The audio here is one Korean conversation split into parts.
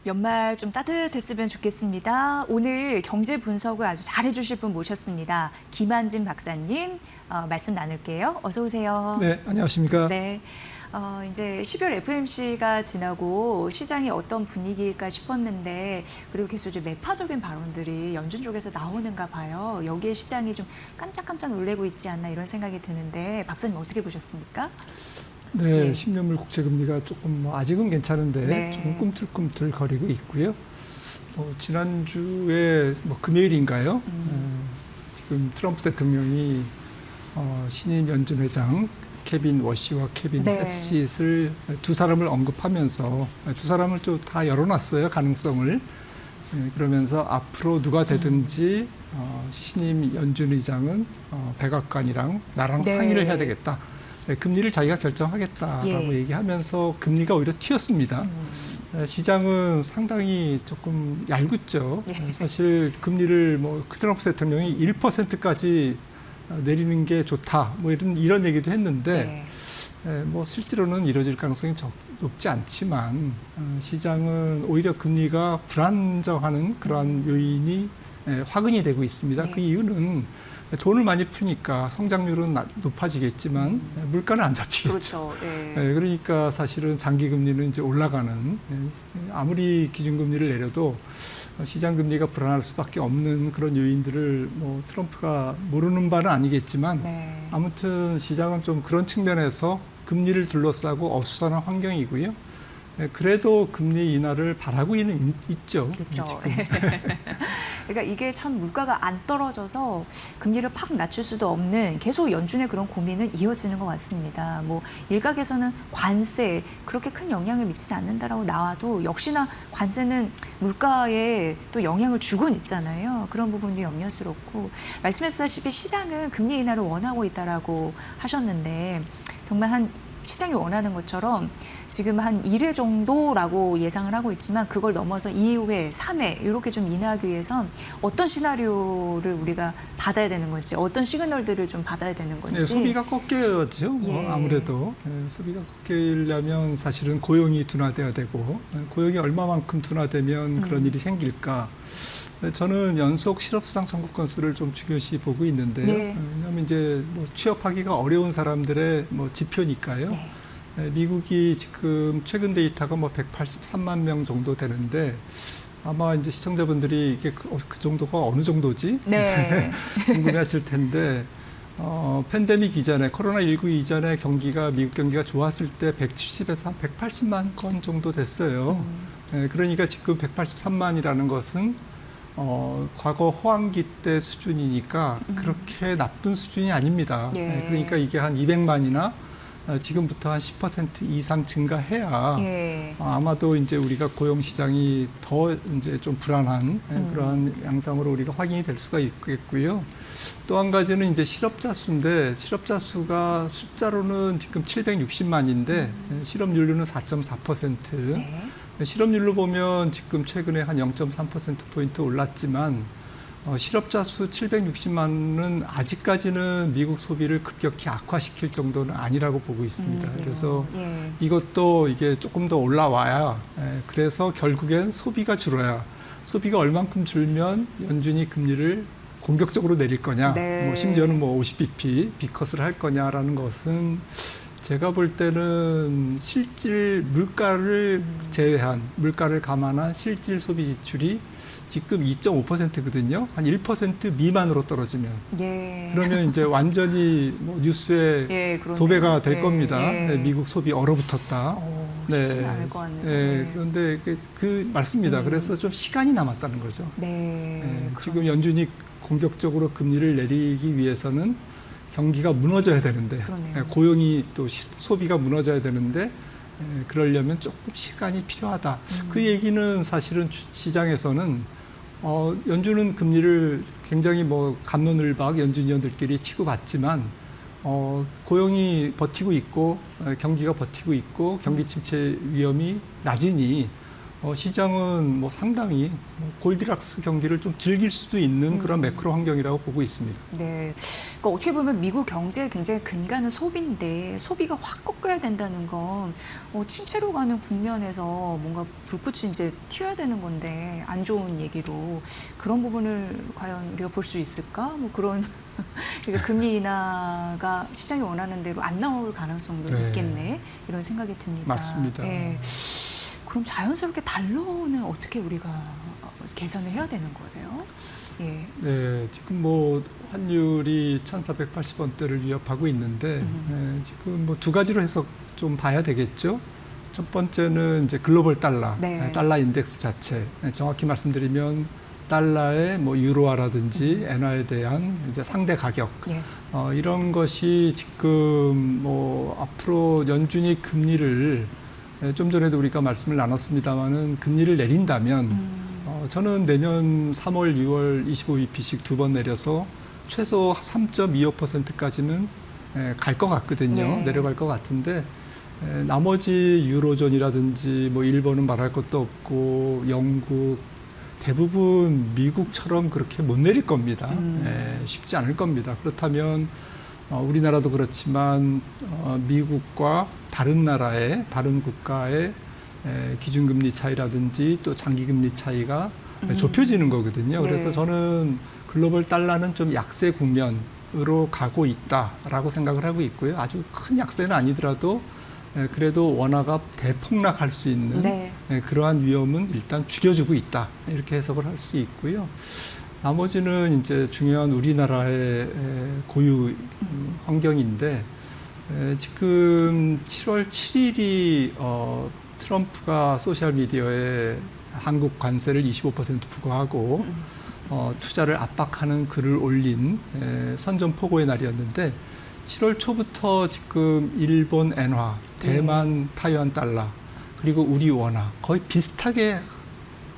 연말 좀 따뜻했으면 좋겠습니다. 오늘 경제 분석을 아주 잘해주실 분 모셨습니다. 김한진 박사님 말씀 나눌게요. 어서 오세요. 네, 안녕하십니까. 네. 이제 12월 FOMC가 지나고 시장이 어떤 분위기일까 싶었는데 그리고 계속 이제 매파적인 발언들이 연준 쪽에서 나오는가 봐요. 여기에 시장이 좀 깜짝깜짝 놀래고 있지 않나 이런 생각이 드는데 박사님 어떻게 보셨습니까? 네, 예. 10년물 국채금리가 조금 아직은 괜찮은데 네. 조금 꿈틀꿈틀 거리고 있고요. 지난주에 금요일인가요? 지금 트럼프 대통령이 신임 연준 회장 케빈 워시와 케빈 네. 해시를 두 사람을 언급하면서 두 사람을 좀 다 열어놨어요, 가능성을. 그러면서 앞으로 누가 되든지 신임 연준 의장은 백악관이랑 나랑 네. 상의를 해야 되겠다. 금리를 자기가 결정하겠다라고 예. 얘기하면서 금리가 오히려 튀었습니다. 시장은 상당히 조금 얄궂죠. 예. 사실 금리를 트럼프 대통령이 1%까지 내리는 게 좋다. 이런 얘기도 했는데 실제로는 이루어질 가능성이 높지 않지만 시장은 오히려 금리가 불안정하는 그러한 요인이 확인이 되고 있습니다. 네. 그 이유는 돈을 많이 푸니까 성장률은 높아지겠지만 물가는 안 잡히겠죠. 그렇죠. 예. 그러니까 사실은 장기 금리는 이제 올라가는, 아무리 기준금리를 내려도 시장 금리가 불안할 수밖에 없는 그런 요인들을 트럼프가 모르는 바는 아니겠지만 네. 아무튼 시장은 좀 그런 측면에서 금리를 둘러싸고 어수선한 환경이고요. 그래도 금리 인하를 바라고 있죠. 그렇죠. 지금. 그러니까 이게 참 물가가 안 떨어져서 금리를 팍 낮출 수도 없는 계속 연준의 그런 고민은 이어지는 것 같습니다. 일각에서는 관세 그렇게 큰 영향을 미치지 않는다라고 나와도 역시나 관세는 물가에 또 영향을 주곤 있잖아요. 그런 부분이 염려스럽고 말씀하셨다시피 시장은 금리 인하를 원하고 있다라고 하셨는데 정말 시장이 원하는 것처럼 지금 한 1회 정도라고 예상을 하고 있지만 그걸 넘어서 2회, 3회 이렇게 좀 인하하기 위해선 어떤 시나리오를 우리가 받아야 되는 건지 어떤 시그널들을 좀 받아야 되는 건지. 네, 소비가 꺾여야죠. 예. 아무래도 소비가 꺾이려면 사실은 고용이 둔화돼야 되고 고용이 얼마만큼 둔화되면 그런 일이 생길까. 저는 연속 실업수당 선고 건수를 좀 중요시 보고 있는데요. 네. 왜냐하면 이제 취업하기가 어려운 사람들의 지표니까요. 네. 미국이 지금 최근 데이터가 183만 명 정도 되는데 아마 이제 시청자분들이 이게 그 정도가 어느 정도지? 네. 궁금해하실 텐데 팬데믹 이전에 코로나19 이전에 미국 경기가 좋았을 때 170에서 한 180만 건 정도 됐어요. 그러니까 지금 183만이라는 것은 과거 호황기 때 수준이니까 그렇게 나쁜 수준이 아닙니다. 예. 그러니까 이게 한 200만이나 지금부터 한 10% 이상 증가해야 예. 아마도 이제 우리가 고용 시장이 더 이제 좀 불안한 그러한 양상으로 우리가 확인이 될 수가 있겠고요. 또 한 가지는 이제 실업자 수인데 실업자 수가 숫자로는 지금 760만인데 실업률로는 4.4%. 네. 실업률로 보면 지금 최근에 한 0.3%포인트 올랐지만 실업자 수 760만은 아직까지는 미국 소비를 급격히 악화시킬 정도는 아니라고 보고 있습니다. 그래서 예. 이것도 이게 조금 더 올라와야 그래서 결국엔 소비가 줄어야 소비가 얼만큼 줄면 연준이 금리를 공격적으로 내릴 거냐, 네. 심지어는 50bp 비컷을 할 거냐라는 것은 제가 볼 때는 실질 물가를 제외한 물가를 감안한 실질 소비 지출이 지금 2.5%거든요. 한 1% 미만으로 떨어지면 예. 그러면 이제 완전히 뉴스에 예, 그러네요. 도배가 될 예, 겁니다. 예. 미국 소비 얼어붙었다. 쉽지는 않을 것 같네요. 네, 그런데 맞습니다. 그래서 좀 시간이 남았다는 거죠. 네. 지금 연준이 공격적으로 금리를 내리기 위해서는 경기가 무너져야 되는데 그러네요. 고용이 또 소비가 무너져야 되는데 그러려면 조금 시간이 필요하다. 그 얘기는 사실은 시장에서는 연준은 금리를 굉장히 갑론을박 연준위원들끼리 치고받지만 고용이 버티고 있고 경기가 버티고 있고 경기 침체 위험이 낮으니 시장은 뭐 상당히 골디락스 경기를 좀 즐길 수도 있는 그런 매크로 환경이라고 보고 있습니다. 네. 그러니까 어떻게 보면 미국 경제의 굉장히 근간은 소비인데 소비가 확 꺾여야 된다는 건 침체로 가는 국면에서 뭔가 불꽃이 이제 튀어야 되는 건데 안 좋은 얘기로 그런 부분을 과연 우리가 볼 수 있을까? 뭐 그런 그러니까 금리 인하가 시장이 원하는 대로 안 나올 가능성도 네. 있겠네 이런 생각이 듭니다. 맞습니다. 예. 그럼 자연스럽게 달러는 어떻게 우리가 계산을 해야 되는 거예요? 예. 네, 지금 뭐 환율이 1,480원대를 위협하고 있는데 지금 뭐 두 가지로 해서 좀 봐야 되겠죠. 첫 번째는 이제 글로벌 달러, 네. 달러 인덱스 자체. 정확히 말씀드리면 달러의 뭐 유로화라든지 엔화에 대한 이제 상대 가격. 예. 이런 것이 지금 뭐 앞으로 연준이 금리를 좀 전에도 우리가 말씀을 나눴습니다마는 금리를 내린다면 저는 내년 3월, 6월 25bp씩 두 번 내려서 최소 3.25%까지는 갈 것 같거든요. 네. 내려갈 것 같은데 나머지 유로존이라든지 뭐 일본은 말할 것도 없고 영국 대부분 미국처럼 그렇게 못 내릴 겁니다. 쉽지 않을 겁니다. 그렇다면 우리나라도 그렇지만 미국과 다른 나라의 다른 국가의 기준금리 차이라든지 또 장기금리 차이가 좁혀지는 거거든요. 네. 그래서 저는 글로벌 달러는 좀 약세 국면으로 가고 있다라고 생각을 하고 있고요. 아주 큰 약세는 아니더라도 그래도 원화가 대폭락할 수 있는 네. 그러한 위험은 일단 줄여주고 있다. 이렇게 해석을 할 수 있고요. 나머지는 이제 중요한 우리나라의 고유 환경인데 지금 7월 7일이 트럼프가 소셜미디어에 한국 관세를 25% 부과하고 투자를 압박하는 글을 올린 선전포고의 날이었는데 7월 초부터 지금 일본 엔화, 대만 타이완 달러 그리고 우리 원화 거의 비슷하게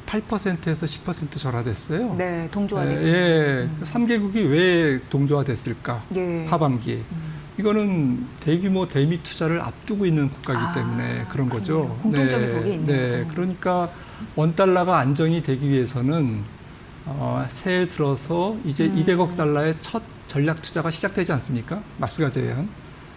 8%에서 10% 절하됐어요. 네, 동조화되고. 예, 3개국이 왜 동조화됐을까? 예. 하반기에. 이거는 대규모 대미 투자를 앞두고 있는 국가이기 때문에 그런 거죠. 그렇네요. 공통점이 거기에 있네요. 네, 그러니까 원달러가 안정이 되기 위해서는 새해 들어서 이제 200억 달러의 첫 전략 투자가 시작되지 않습니까? 마스가 제외한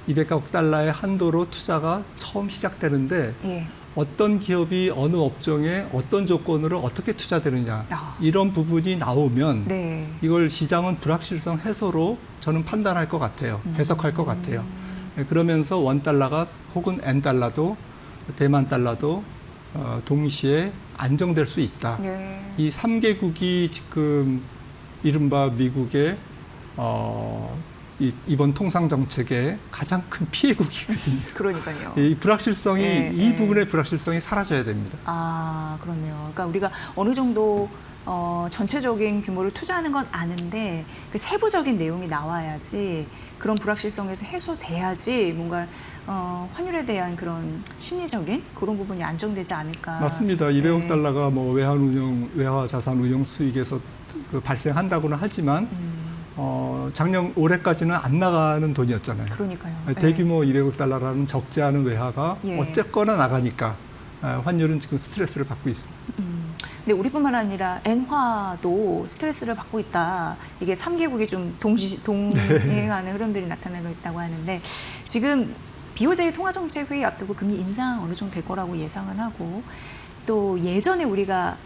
200억 달러의 한도로 투자가 처음 시작되는데 예. 어떤 기업이 어느 업종에 어떤 조건으로 어떻게 투자되느냐 이런 부분이 나오면 네. 이걸 시장은 불확실성 해소로 저는 판단할 것 같아요. 해석할 것 같아요. 그러면서 원달러가 혹은 엔달러도 대만 달러도 동시에 안정될 수 있다. 네. 이 3개국이 지금 이른바 미국의 이번 통상 정책의 가장 큰 피해국이거든요. 그러니까요. 이 불확실성이 네, 이 네. 부분의 불확실성이 사라져야 됩니다. 아, 그렇네요. 그러니까 우리가 어느 정도 전체적인 규모를 투자하는 건 아는데 그 세부적인 내용이 나와야지 그런 불확실성에서 해소돼야지 뭔가 환율에 대한 그런 심리적인 그런 부분이 안정되지 않을까. 맞습니다. 200억 네. 달러가 뭐 외화 자산 운용 수익에서 발생한다고는 하지만 작년 올해까지는 안 나가는 돈이었잖아요. 그러니까요. 대규모 200억 달러라는 적지 않은 외화가 예. 어쨌거나 나가니까 환율은 지금 스트레스를 받고 있습니다. 근데 우리뿐만 아니라 엔화도 스트레스를 받고 있다. 이게 3개국이 좀 동행하는 흐름들이 나타나고 있다고 하는데 지금 BOJ 통화정책회의 앞두고 금리 인상 어느 정도 될 거라고 예상은 하고 또 예전에 우리가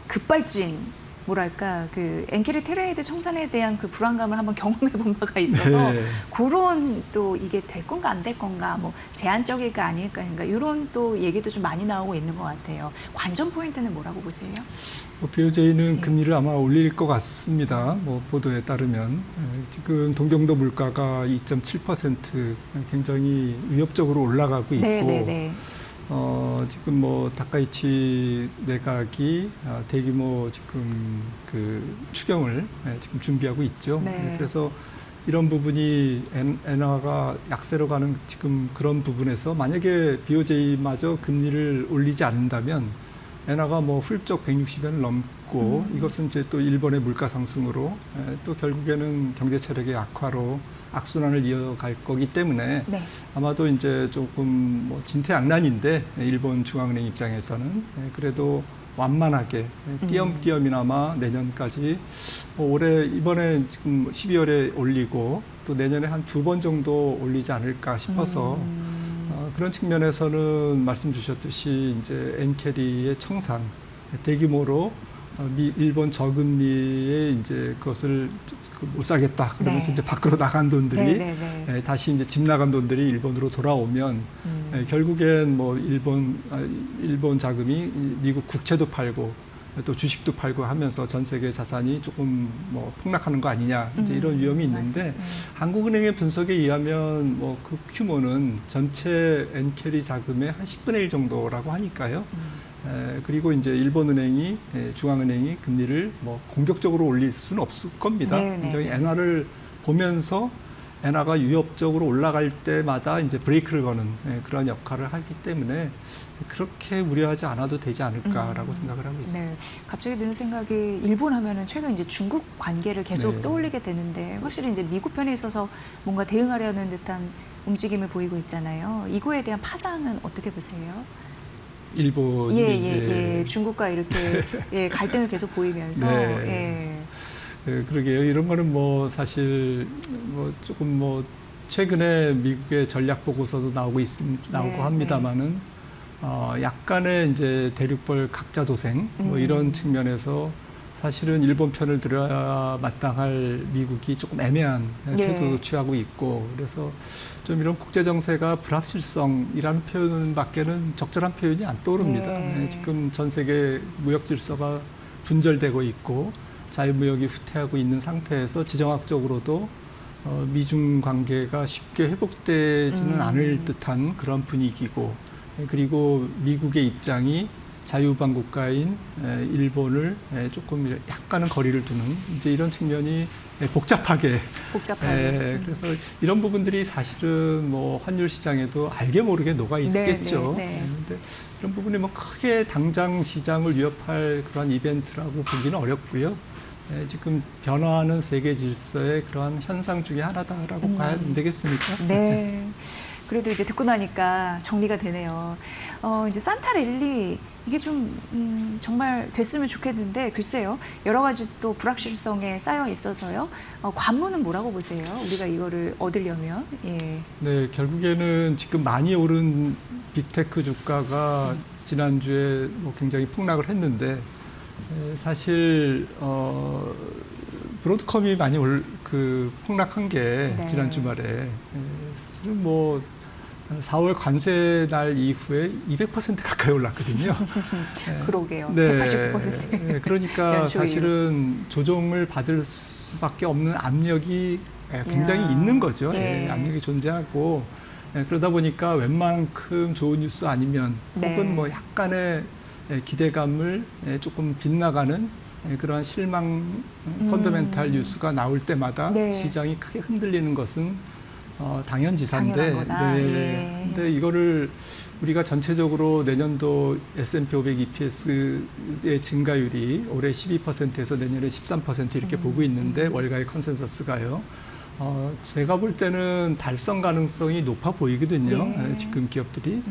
급발진 뭐랄까 그 엔케리 트레이드 청산에 대한 그 불안감을 한번 경험해 본 바가 있어서 네. 그런 또 이게 될 건가 안 될 건가 뭐 제한적일까 아닐까 그러니까 이런 또 얘기도 좀 많이 나오고 있는 것 같아요. 관전 포인트는 뭐라고 보세요? BOJ는 네. 금리를 아마 올릴 것 같습니다. 뭐 보도에 따르면 지금 동경도 물가가 2.7% 굉장히 위협적으로 올라가고 있고. 네. 지금 뭐 다카이치 내각이 대규모 지금 그 추경을 지금 준비하고 있죠. 네. 그래서 이런 부분이 엔화가 약세로 가는 지금 그런 부분에서 만약에 BOJ마저 금리를 올리지 않는다면 엔화가 뭐 훌쩍 160엔을 넘고 이것은 이제 또 일본의 물가 상승으로 또 결국에는 경제 체력의 악화로 악순환을 이어갈 거기 때문에 네. 아마도 이제 조금 뭐 진퇴양난인데 일본 중앙은행 입장에서는 그래도 완만하게 띄엄띄엄이나마 내년까지 올해 이번에 지금 12월에 올리고 또 내년에 한 2번 정도 올리지 않을까 싶어서 그런 측면에서는 말씀 주셨듯이 이제 엔캐리의 청산 대규모로 일본 저금리에 이제 그것을 못 사겠다 그러면서 네. 이제 밖으로 나간 돈들이 네. 다시 이제 집 나간 돈들이 일본으로 돌아오면 결국엔 뭐 일본 자금이 미국 국채도 팔고 또 주식도 팔고 하면서 전 세계 자산이 조금 뭐 폭락하는 거 아니냐 이제 이런 위험이 있는데 한국은행의 분석에 의하면 뭐 그 규모는 전체 엔캐리 자금의 한 10분의 1 정도라고 하니까요. 그리고 이제 일본은행이 중앙은행이 금리를 뭐 공격적으로 올릴 수는 없을 겁니다. 굉장히 엔화를 보면서 엔화가 위협적으로 올라갈 때마다 이제 브레이크를 거는 그런 역할을 하기 때문에 그렇게 우려하지 않아도 되지 않을까라고 생각을 하고 있습니다. 네. 갑자기 드는 생각이 일본 하면은 최근 이제 중국 관계를 계속 네. 떠올리게 되는데 확실히 이제 미국 편에 있어서 뭔가 대응하려는 듯한 움직임을 보이고 있잖아요. 이거에 대한 파장은 어떻게 보세요? 일본이 예. 중국과 이렇게 갈등을 계속 보이면서 그러게요. 이런 거는 뭐 사실 뭐 조금 뭐 최근에 미국의 전략 보고서도 나오고 합니다만은 약간의 이제 대륙별 각자 도생 뭐 이런 측면에서 사실은 일본 편을 들어야 마땅할 미국이 조금 애매한 태도도 취하고 있고 그래서 좀 이런 국제 정세가 불확실성이라는 표현밖에는 적절한 표현이 안 떠오릅니다. 지금 전 세계 무역 질서가 분절되고 있고 자유무역이 후퇴하고 있는 상태에서 지정학적으로도 미중 관계가 쉽게 회복되지는 않을 듯한 그런 분위기고 그리고 미국의 입장이 자유우방 국가인 일본을 조금 약간은 거리를 두는 이제 이런 측면이 복잡하게 그래서 이런 부분들이 사실은 뭐 환율 시장에도 알게 모르게 녹아 있겠죠. 그런데 이런 부분이 뭐 크게 당장 시장을 위협할 그런 이벤트라고 보기는 어렵고요. 지금 변화하는 세계 질서의 그러한 현상 중에 하나다라고 봐야 되겠습니까? 네. 그래도 이제 듣고 나니까 정리가 되네요. 이제 산타랠리 이게 좀 정말 됐으면 좋겠는데 글쎄요. 여러 가지 또 불확실성에 쌓여 있어서요. 관문은 뭐라고 보세요? 우리가 이거를 얻으려면. 네, 결국에는 지금 많이 오른 빅테크 주가가 지난주에 뭐 굉장히 폭락을 했는데 사실 브로드컴이 많이 폭락한 게 지난 주말에 사실은 뭐 4월 관세 날 이후에 200% 가까이 올랐거든요. 그러게요. 네. 189%. 그러니까 연초이로. 사실은 조정을 받을 수밖에 없는 압력이 굉장히 있는 거죠. 압력이 존재하고 그러다 보니까 웬만큼 좋은 뉴스 아니면 혹은 뭐 약간의 기대감을 조금 빗나가는 그러한 실망 펀더멘탈 뉴스가 나올 때마다 시장이 크게 흔들리는 것은 당연지사인데, 근데 이거를 우리가 전체적으로 내년도 S&P 500 EPS의 증가율이 올해 12%에서 내년에 13% 이렇게 보고 있는데 월가의 컨센서스가요. 제가 볼 때는 달성 가능성이 높아 보이거든요. 지금 기업들이.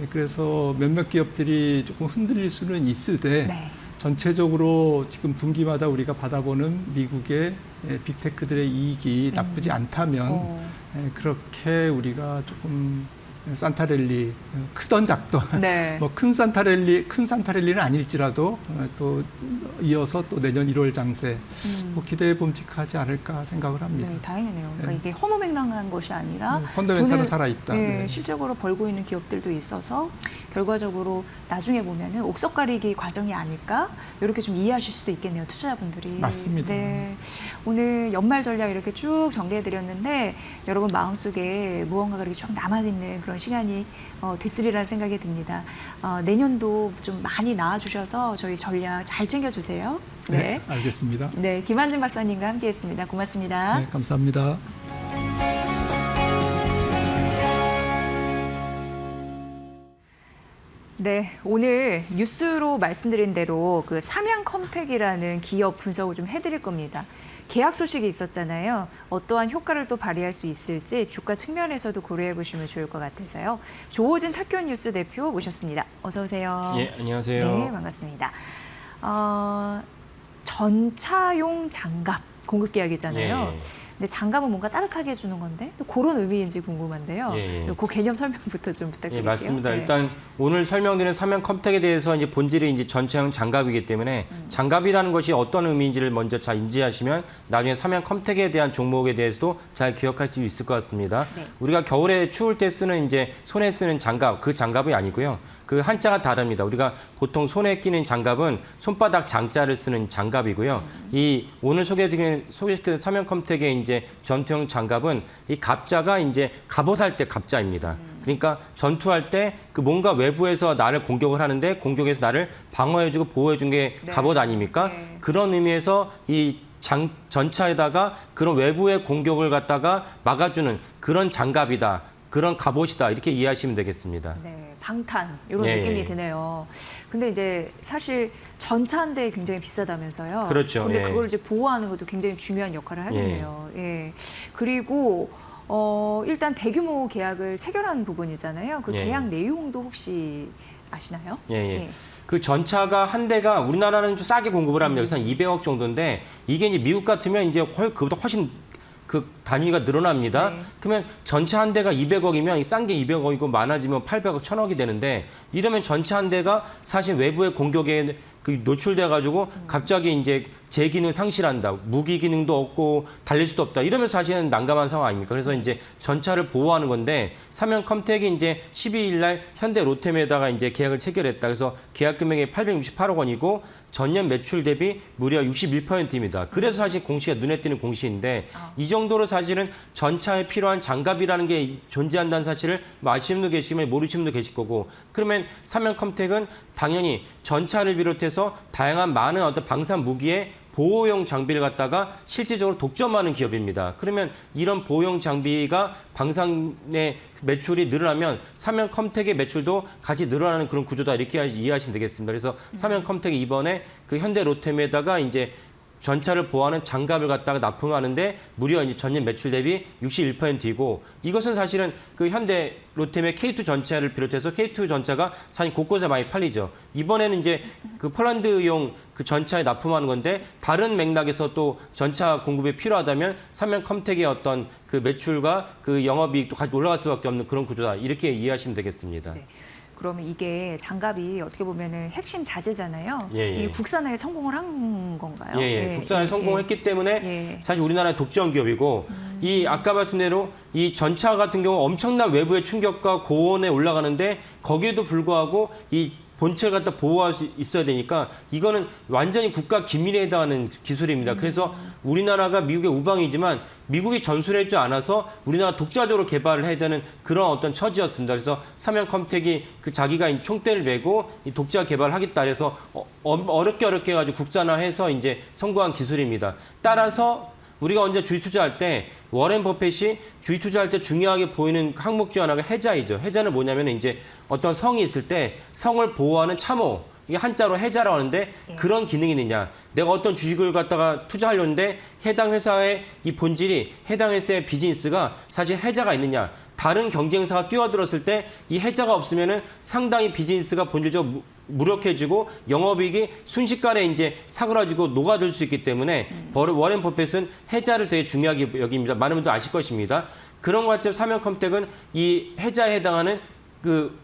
그래서 몇몇 기업들이 조금 흔들릴 수는 있으되 전체적으로 지금 분기마다 우리가 받아보는 미국의 빅테크들의 이익이 나쁘지 않다면 그렇게 우리가 조금 산타랠리 크던 작던 뭐 큰 산타랠리는 아닐지라도 또 이어서 또 내년 1월 장세 뭐 기대해 봄직하지 않을까 생각을 합니다. 네, 다행이네요. 그러니까 이게 허무맹랑한 것이 아니라 펀더멘탈은 살아있다. 실적으로 벌고 있는 기업들도 있어서 결과적으로 나중에 보면은 옥석 가리기 과정이 아닐까 이렇게 좀 이해하실 수도 있겠네요. 투자자분들이. 맞습니다. 네, 오늘 연말 전략 이렇게 쭉 정리해드렸는데 여러분 마음속에 무언가가 이렇게 좀 남아있는 그런 시간이 됐으리라는 생각이 듭니다. 내년도 좀 많이 나와주셔서 저희 전략 잘 챙겨주세요. 네, 알겠습니다. 네, 김한준 박사님과 함께했습니다. 고맙습니다. 네, 감사합니다. 네, 오늘 뉴스로 말씀드린 대로 그 삼양컴텍이라는 기업 분석을 좀 해드릴 겁니다. 계약 소식이 있었잖아요. 어떠한 효과를 또 발휘할 수 있을지 주가 측면에서도 고려해 보시면 좋을 것 같아서요. 조호진 탁교훈 뉴스 대표 모셨습니다. 어서 오세요. 예, 안녕하세요. 네, 반갑습니다. 전차용 장갑 공급 계약이잖아요. 예. 근데 장갑은 뭔가 따뜻하게 해주는 건데 또 그런 의미인지 궁금한데요. 예, 예. 그 개념 설명부터 좀 예, 부탁드릴게요. 맞습니다. 네. 일단 오늘 설명드린 삼양컴텍에 대해서 이제 본질이 이제 전차용 장갑이기 때문에 장갑이라는 것이 어떤 의미인지를 먼저 잘 인지하시면 나중에 삼양컴텍에 대한 종목에 대해서도 잘 기억할 수 있을 것 같습니다. 네. 우리가 겨울에 추울 때 쓰는 이제 손에 쓰는 장갑, 그 장갑이 아니고요. 그 한자가 다릅니다. 우리가 보통 손에 끼는 장갑은 손바닥 장자를 쓰는 장갑이고요. 이 오늘 소개시킨 삼양컴텍의 이제 전투용 장갑은 이 갑자가 이제 갑옷할 때 갑자입니다. 그러니까 전투할 때 그 뭔가 외부에서 나를 공격을 하는데 공격에서 나를 방어해주고 보호해준 게 네. 갑옷 아닙니까? 네. 그런 의미에서 이 전차에다가 그런 외부의 공격을 갖다가 막아주는 그런 장갑이다. 그런 갑옷이다. 이렇게 이해하시면 되겠습니다. 네, 방탄 이런 예, 느낌이 예. 드네요. 근데 이제 사실 전차 한 대에 굉장히 비싸다면서요. 그렇죠. 근데 예. 그걸 이제 보호하는 것도 굉장히 중요한 역할을 하겠네요. 예. 그리고 일단 대규모 계약을 체결한 부분이잖아요. 그 예. 계약 내용도 혹시 아시나요? 예, 예. 그 전차가 한 대가 우리나라는 좀 싸게 공급을 합니다. 그래서 한 200억 정도인데 이게 이제 미국 같으면 이제 그보다 훨씬 그 단위가 늘어납니다. 네. 그러면 전차 한 대가 200억이면 싼 게 200억이고 많아지면 800억, 1000억이 되는데 이러면 전차 한 대가 사실 외부의 공격에 그 노출돼 가지고 갑자기 이제 제 기능 상실한다. 무기 기능도 없고 달릴 수도 없다. 이러면 사실은 난감한 상황 아닙니까? 그래서 이제 전차를 보호하는 건데 삼양컴텍이 이제 12일 날 현대 로템에다가 이제 계약을 체결했다. 그래서 계약 금액이 868억 원이고 전년 매출 대비 무려 61%입니다. 그래서 사실 공시가 눈에 띄는 공시인데 이 정도로 사실은 전차에 필요한 장갑이라는 게 존재한다는 사실을 아시는 분도 계시면 모르시는 분도 계실 거고 그러면 삼양컴텍은 당연히 전차를 비롯해서 다양한 많은 어떤 방산 무기에 보호용 장비를 갖다가 실질적으로 독점하는 기업입니다. 그러면 이런 보호용 장비가 방산의 매출이 늘어나면 삼양컴텍의 매출도 같이 늘어나는 그런 구조다 이렇게 이해하시면 되겠습니다. 그래서 삼양컴텍이 이번에 그 현대 로템에다가 이제 전차를 보호하는 장갑을 갖다가 납품하는데 무려 이제 전년 매출 대비 61%이고 이것은 사실은 그 현대 로템의 K2 전차를 비롯해서 K2 전차가 사실 곳곳에 많이 팔리죠. 이번에는 이제 그 폴란드용 그 전차에 납품하는 건데 다른 맥락에서 또 전차 공급이 필요하다면 삼양컴텍의 어떤 그 매출과 그 영업이익도 같이 올라갈 수밖에 없는 그런 구조다. 이렇게 이해하시면 되겠습니다. 네. 그러면 이게 장갑이 어떻게 보면은 핵심 자재잖아요. 예, 예. 이게 국산화에 성공을 한 건가요? 예, 국산에 성공했기 때문에 예. 사실 우리나라의 독점 기업이고 이 아까 말씀대로 이 전차 같은 경우 엄청난 외부의 충격과 고온에 올라가는데 거기에도 불구하고 이 본체를 갖다 보호할 수 있어야 되니까 이거는 완전히 국가 기밀에 해당하는 기술입니다. 그래서 우리나라가 미국의 우방이지만 미국이 전수를 해주지 않아서 우리나라 독자적으로 개발을 해야 되는 그런 어떤 처지였습니다. 그래서 삼양컴텍이 그 자기가 총대를 메고 이 독자 개발을 하겠다 해서 어렵게 해가지고 국산화해서 이제 성공한 기술입니다. 따라서 우리가 언제 주식 투자할 때 워렌 버핏이 주식 투자할 때 중요하게 보이는 항목 중 하나가 해자이죠. 해자는 뭐냐면 이제 어떤 성이 있을 때 성을 보호하는 참호. 이게 한자로 해자라고 하는데 그런 기능이 있느냐. 내가 어떤 주식을 갖다가 투자하려는데 해당 회사의 이 본질이 해당 회사의 비즈니스가 사실 해자가 있느냐. 다른 경쟁사가 뛰어들었을 때 이 해자가 없으면은 상당히 비즈니스가 본질적으로 무력해지고 영업이익이 순식간에 이제 사그라지고 녹아들 수 있기 때문에 워렌 버핏은 해자를 되게 중요하게 여깁니다. 많은 분들 아실 것입니다. 그런 관점 삼양컴텍은 이 해자에 해당하는 그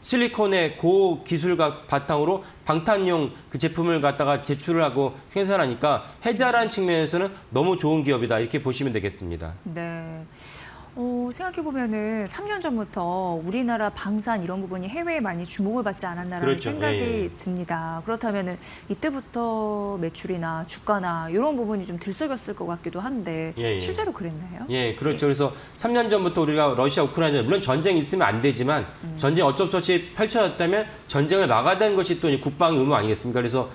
실리콘의 고기술과 바탕으로 방탄용 그 제품을 갖다가 제출을 하고 생산하니까 해자라는 측면에서는 너무 좋은 기업이다 이렇게 보시면 되겠습니다. 네. 생각해보면은 3년 전부터 우리나라 방산 이런 부분이 해외에 많이 주목을 받지 않았나라는 그렇죠. 생각이 예, 예. 듭니다. 그렇다면은 이때부터 매출이나 주가나 이런 부분이 좀 들썩였을 것 같기도 한데 예, 예. 실제로 그랬나요? 예, 그렇죠. 그래서 3년 전부터 우리가 러시아 우크라이나 물론 전쟁이 있으면 안 되지만 전쟁 어쩔 수 없이 펼쳐졌다면 전쟁을 막아야 되는 것이 또 옆방의 의무 아니겠습니까? 그래서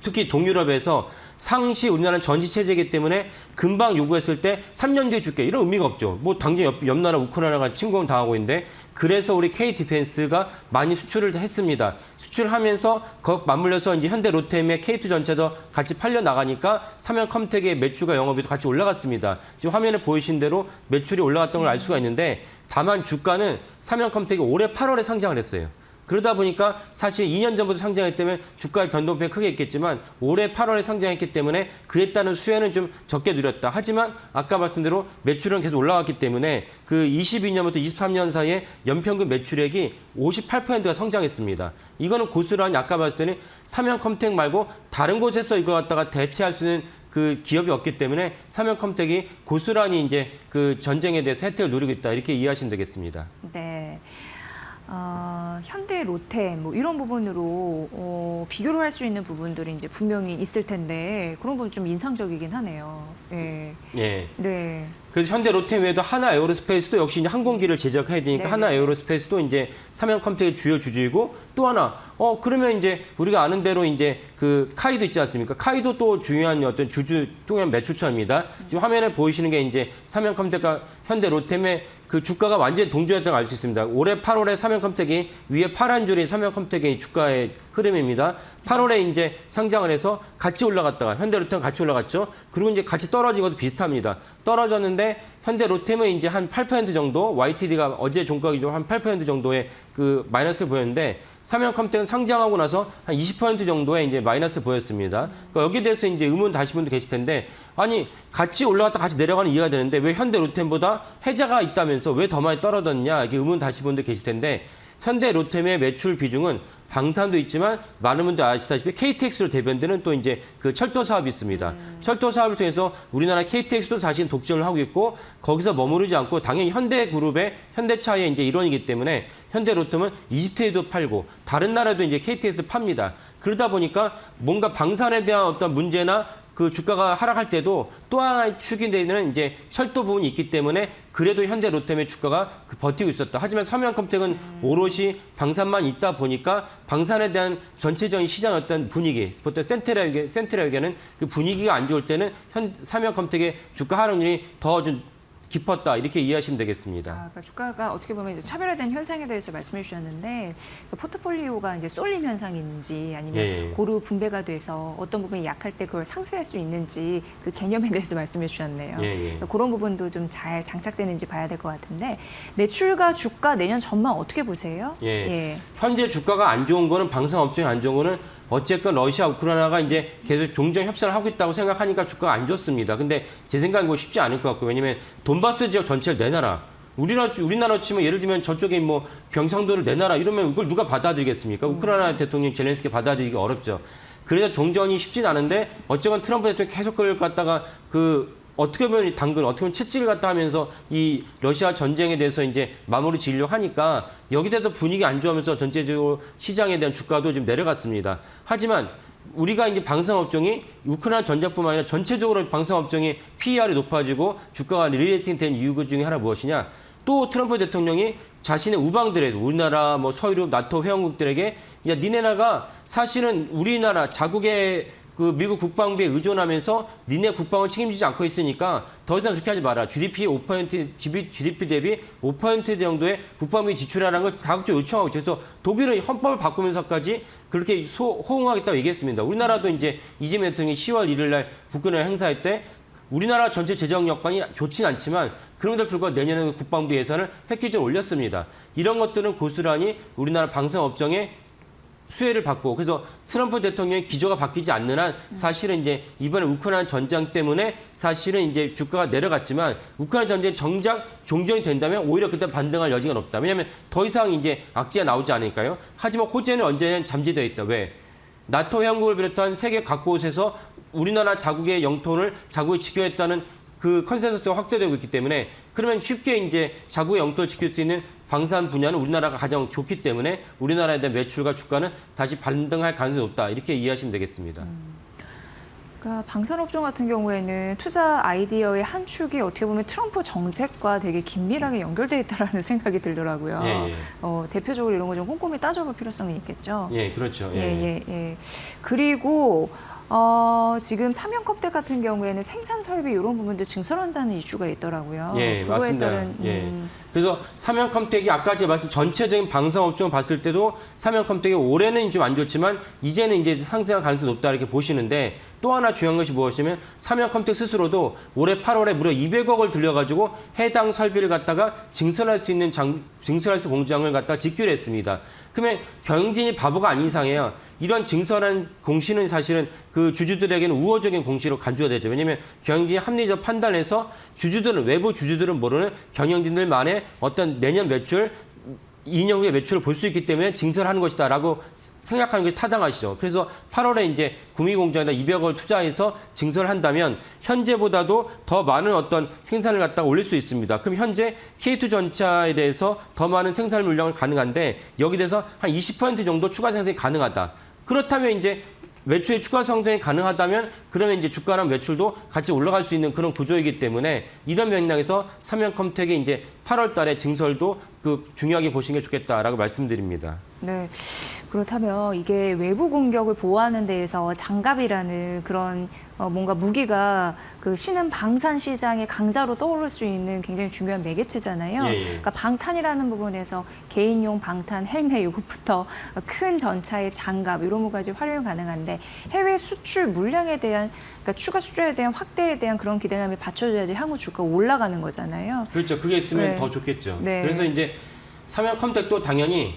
특히 동유럽에서 상시 우리나라는 전시 체제이기 때문에 금방 요구했을 때 3년 뒤에 줄게 이런 의미가 없죠. 뭐 당연히 옆 나라 우크라이나가 침공을 당하고 있는데 그래서 우리 K-디펜스가 많이 수출을 했습니다. 수출하면서 거 맞물려서 이제 현대 롯데의 K2 전체도 같이 팔려 나가니까 삼양컴텍의 매출과 영업이익도 같이 올라갔습니다. 지금 화면에 보이신 대로 매출이 올라갔던 걸 알 수가 있는데 다만 주가는 삼양컴텍이 올해 8월에 상장을 했어요. 그러다 보니까 사실 2년 전부터 상장했기 때문에 주가의 변동폭이 크게 있겠지만 올해 8월에 상장했기 때문에 그에 따른 수혜는 좀 적게 누렸다. 하지만 아까 말씀대로 매출은 계속 올라왔기 때문에 그 22년부터 23년 사이에 연평균 매출액이 58%가 성장했습니다. 이거는 고스란히 아까 말씀드린 삼양컴텍 말고 다른 곳에서 이걸 갖다가 대체할 수 있는 그 기업이 없기 때문에 삼양컴텍이 고스란히 이제 그 전쟁에 대해서 혜택을 누리고 있다. 이렇게 이해하시면 되겠습니다. 네. 현대, 롯데 뭐 이런 부분으로 비교를 할 수 있는 부분들이 이제 분명히 있을 텐데 그런 부분 좀 인상적이긴 하네요. 예. 예. 네. 그래서 현대 롯데 외에도 하나 에어로스페이스도 역시 이제 항공기를 제작해야 되니까 네네. 하나 에어로스페이스도 이제 삼양컴텍의 주요 주주이고 또 하나 그러면 이제 우리가 아는 대로 이제 그 카이도 있지 않습니까? 카이도 또 중요한 어떤 주주 통합 매출처입니다. 지금 화면에 보이시는 게 이제 삼양컴텍과 현대 롯데의 그 주가가 완전히 동조했다고 알 수 있습니다. 올해 8월에 삼양컴텍이 위에 파란 줄이 삼양컴텍의 주가의 흐름입니다. 8월에 이제 상장을 해서 같이 올라갔다가 현대롯데랑 같이 올라갔죠. 그리고 이제 같이 떨어진 것도 비슷합니다. 떨어졌는데 현대롯데는 이제 한 8% 정도, YTD가 어제 종가가 한 8% 정도의 그 마이너스를 보였는데 삼양컴텍은 상장하고 나서 한 20% 정도의 이제 마이너스 보였습니다. 그러니까 여기에 대해서 이제 의문 다시 분들 계실 텐데 아니 같이 올라갔다 같이 내려가는 이해가 되는데 왜 현대롯데보다 해자가 있다면서 왜 더 많이 떨어졌냐 이게 의문 다시 분들 계실 텐데 현대롯데의 매출 비중은 방산도 있지만 많은 분들 아시다시피 KTX로 대변되는 또 이제 그 철도 사업이 있습니다. 철도 사업을 통해서 우리나라 KTX도 사실 독점을 하고 있고 거기서 머무르지 않고 당연히 현대그룹의 현대차의 이제 일원이기 때문에 현대롯데는 이집트에도 팔고 다른 나라도 이제 KTX를 팝니다. 그러다 보니까 뭔가 방산에 대한 어떤 문제나 그 주가가 하락할 때도 또 하나의 축이 되는 이제 철도 부분이 있기 때문에 그래도 현대 롯데의 주가가 버티고 있었다. 하지만 삼양컴텍은 오롯이 방산만 있다 보니까 방산에 대한 전체적인 시장의 어떤 분위기, 보통 센트럴에게는 그 분위기가 안 좋을 때는 삼양컴텍의 주가 하락률이 더 좀 깊었다 이렇게 이해하시면 되겠습니다. 그러니까 주가가 어떻게 보면 이제 차별화된 현상에 대해서 말씀해 주셨는데 그 포트폴리오가 이제 쏠림 현상이 있는지 아니면 예. 고루 분배가 돼서 어떤 부분이 약할 때 그걸 상쇄할 수 있는지 그 개념에 대해서 말씀해 주셨네요. 예. 그러니까 그런 부분도 좀 잘 장착되는지 봐야 될 것 같은데 매출과 주가 내년 전망 어떻게 보세요? 예. 현재 주가가 안 좋은 거는 방산업종이 안 좋은 거는 어쨌건 러시아, 우크라이나가 이제 계속 종전 협상을 하고 있다고 생각하니까 주가가 안 좋습니다. 근데 제 생각은 뭐 쉽지 않을 것 같고 왜냐면 돈바스 지역 전체를 내놔라. 우리나라 치면 예를 들면 저쪽에 뭐 경상도를 내놔라 이러면 이걸 누가 받아들이겠습니까? 우크라이나 대통령 젤렌스키 받아들이기 어렵죠. 그래서 종전이 쉽진 않은데 어쨌건 트럼프 대통령이 계속 그걸 갖다가 어떻게 보면 어떻게 보면 채찍을 갖다 하면서 이 러시아 전쟁에 대해서 이제 마무리 지으려고 하니까 여기 대해서 분위기 안 좋아하면서 전체적으로 시장에 대한 주가도 좀 내려갔습니다. 하지만 우리가 이제 방산업종이 우크라이나 전쟁뿐만 아니라 전체적으로 방산업종이 PER이 높아지고 주가가 리레이팅 된 이유 중에 하나 무엇이냐? 또 트럼프 대통령이 자신의 우방들에도 우리나라, 뭐 서유럽, 나토 회원국들에게 야 니네나가 사실은 우리나라 자국의 그 미국 국방비에 의존하면서 니네 국방을 책임지지 않고 있으니까 더 이상 그렇게 하지 마라. GDP 5%, GDP 대비 5% 정도의 국방비 지출하라는 걸 다국적으로 요청하고 있죠. 그래서 독일은 헌법을 바꾸면서까지 그렇게 호응하겠다고 얘기했습니다. 우리나라도 이제 이재명 대통령이 10월 1일 날 국군을 행사할 때 우리나라 전체 재정 여건이 좋진 않지만 그럼에도 불구하고 내년에 국방비 예산을 획기적으로 올렸습니다. 이런 것들은 고스란히 우리나라 방산업종에 수혜를 받고 그래서 트럼프 대통령의 기조가 바뀌지 않는 한 사실은 이제 이번에 우크라이나 전쟁 때문에 사실은 이제 주가가 내려갔지만 우크라이나 전쟁 정작 종전이 된다면 오히려 그때 반등할 여지가 높다. 왜냐하면 더 이상 이제 악재가 나오지 않으니까요. 하지만 호재는 언제나 잠재되어 있다. 왜? 나토 회원국을 비롯한 세계 각곳에서 우리나라 자국의 영토를 자국이 지켜했다는 그 컨센서스가 확대되고 있기 때문에 그러면 쉽게 이제 자국의 영토를 지킬 수 있는 방산 분야는 우리나라가 가장 좋기 때문에 우리나라에 대한 매출과 주가는 다시 반등할 가능성이 높다. 이렇게 이해하시면 되겠습니다. 그러니까 방산업종 같은 경우에는 투자 아이디어의 한 축이 어떻게 보면 트럼프 정책과 되게 긴밀하게 연결돼 있다라는 생각이 들더라고요. 예. 대표적으로 이런 거 좀 꼼꼼히 따져볼 필요성이 있겠죠. 예, 그렇죠. 예. 그리고 지금 삼양컴텍 같은 경우에는 생산 설비 이런 부분도 증설한다는 이슈가 있더라고요. 예, 그거에 맞습니다. 따른 예. 그래서 삼양컴텍이 아까 제가 말씀 전체적인 방산업종 봤을 때도 삼양컴텍이 올해는 좀 안 좋지만 이제는 이제 상승할 가능성이 높다 이렇게 보시는데 또 하나 중요한 것이 무엇이냐면 삼양컴텍 스스로도 올해 8월에 무려 200억을 들여가지고 해당 설비를 갖다가 증설할 수 있는 증설할 수 공장을 갖다가 짓기로 했습니다. 그러면 경영진이 바보가 아닌 이상이에요. 이런 증설한 공시는 사실은 그 주주들에게는 우호적인 공시로 간주가 되죠. 왜냐하면 경영진이 합리적 판단해서 주주들은 외부 주주들은 모르는 경영진들만의 어떤 내년 매출 2년 후에 매출을 볼 수 있기 때문에 증설하는 것이다라고 생각하는 게 타당하시죠. 그래서 8월에 이제 구미공장에다 200억을 투자해서 증설을 한다면 현재보다도 더 많은 어떤 생산을 갖다가 올릴 수 있습니다. 그럼 현재 K2전차에 대해서 더 많은 생산 물량을 가능한데 여기 대해서 한 20% 정도 추가 생산이 가능하다. 그렇다면 이제 매출의 추가 성장이 가능하다면 그러면 이제 주가랑 매출도 같이 올라갈 수 있는 그런 구조이기 때문에 이런 맥락에서 삼양컴텍의 이제 8월 달에 증설도 그 중요하게 보시는 게 좋겠다라고 말씀드립니다. 네. 그렇다면 이게 외부 공격을 보호하는 데에서 장갑이라는 그런 뭔가 무기가 그 신흥 방산 시장의 강자로 떠오를 수 있는 굉장히 중요한 매개체잖아요. 예, 예. 그러니까 방탄이라는 부분에서 개인용 방탄 헬멧 이것부터 큰 전차의 장갑 이런 것까지 활용 가능한데 해외 수출 물량에 대한 그러니까 추가 수주에 대한 확대에 대한 그런 기대감이 받쳐줘야지 향후 주가가 올라가는 거잖아요. 그렇죠. 그게 있으면 네. 더 좋겠죠. 네. 그래서 이제 삼양컴텍도 당연히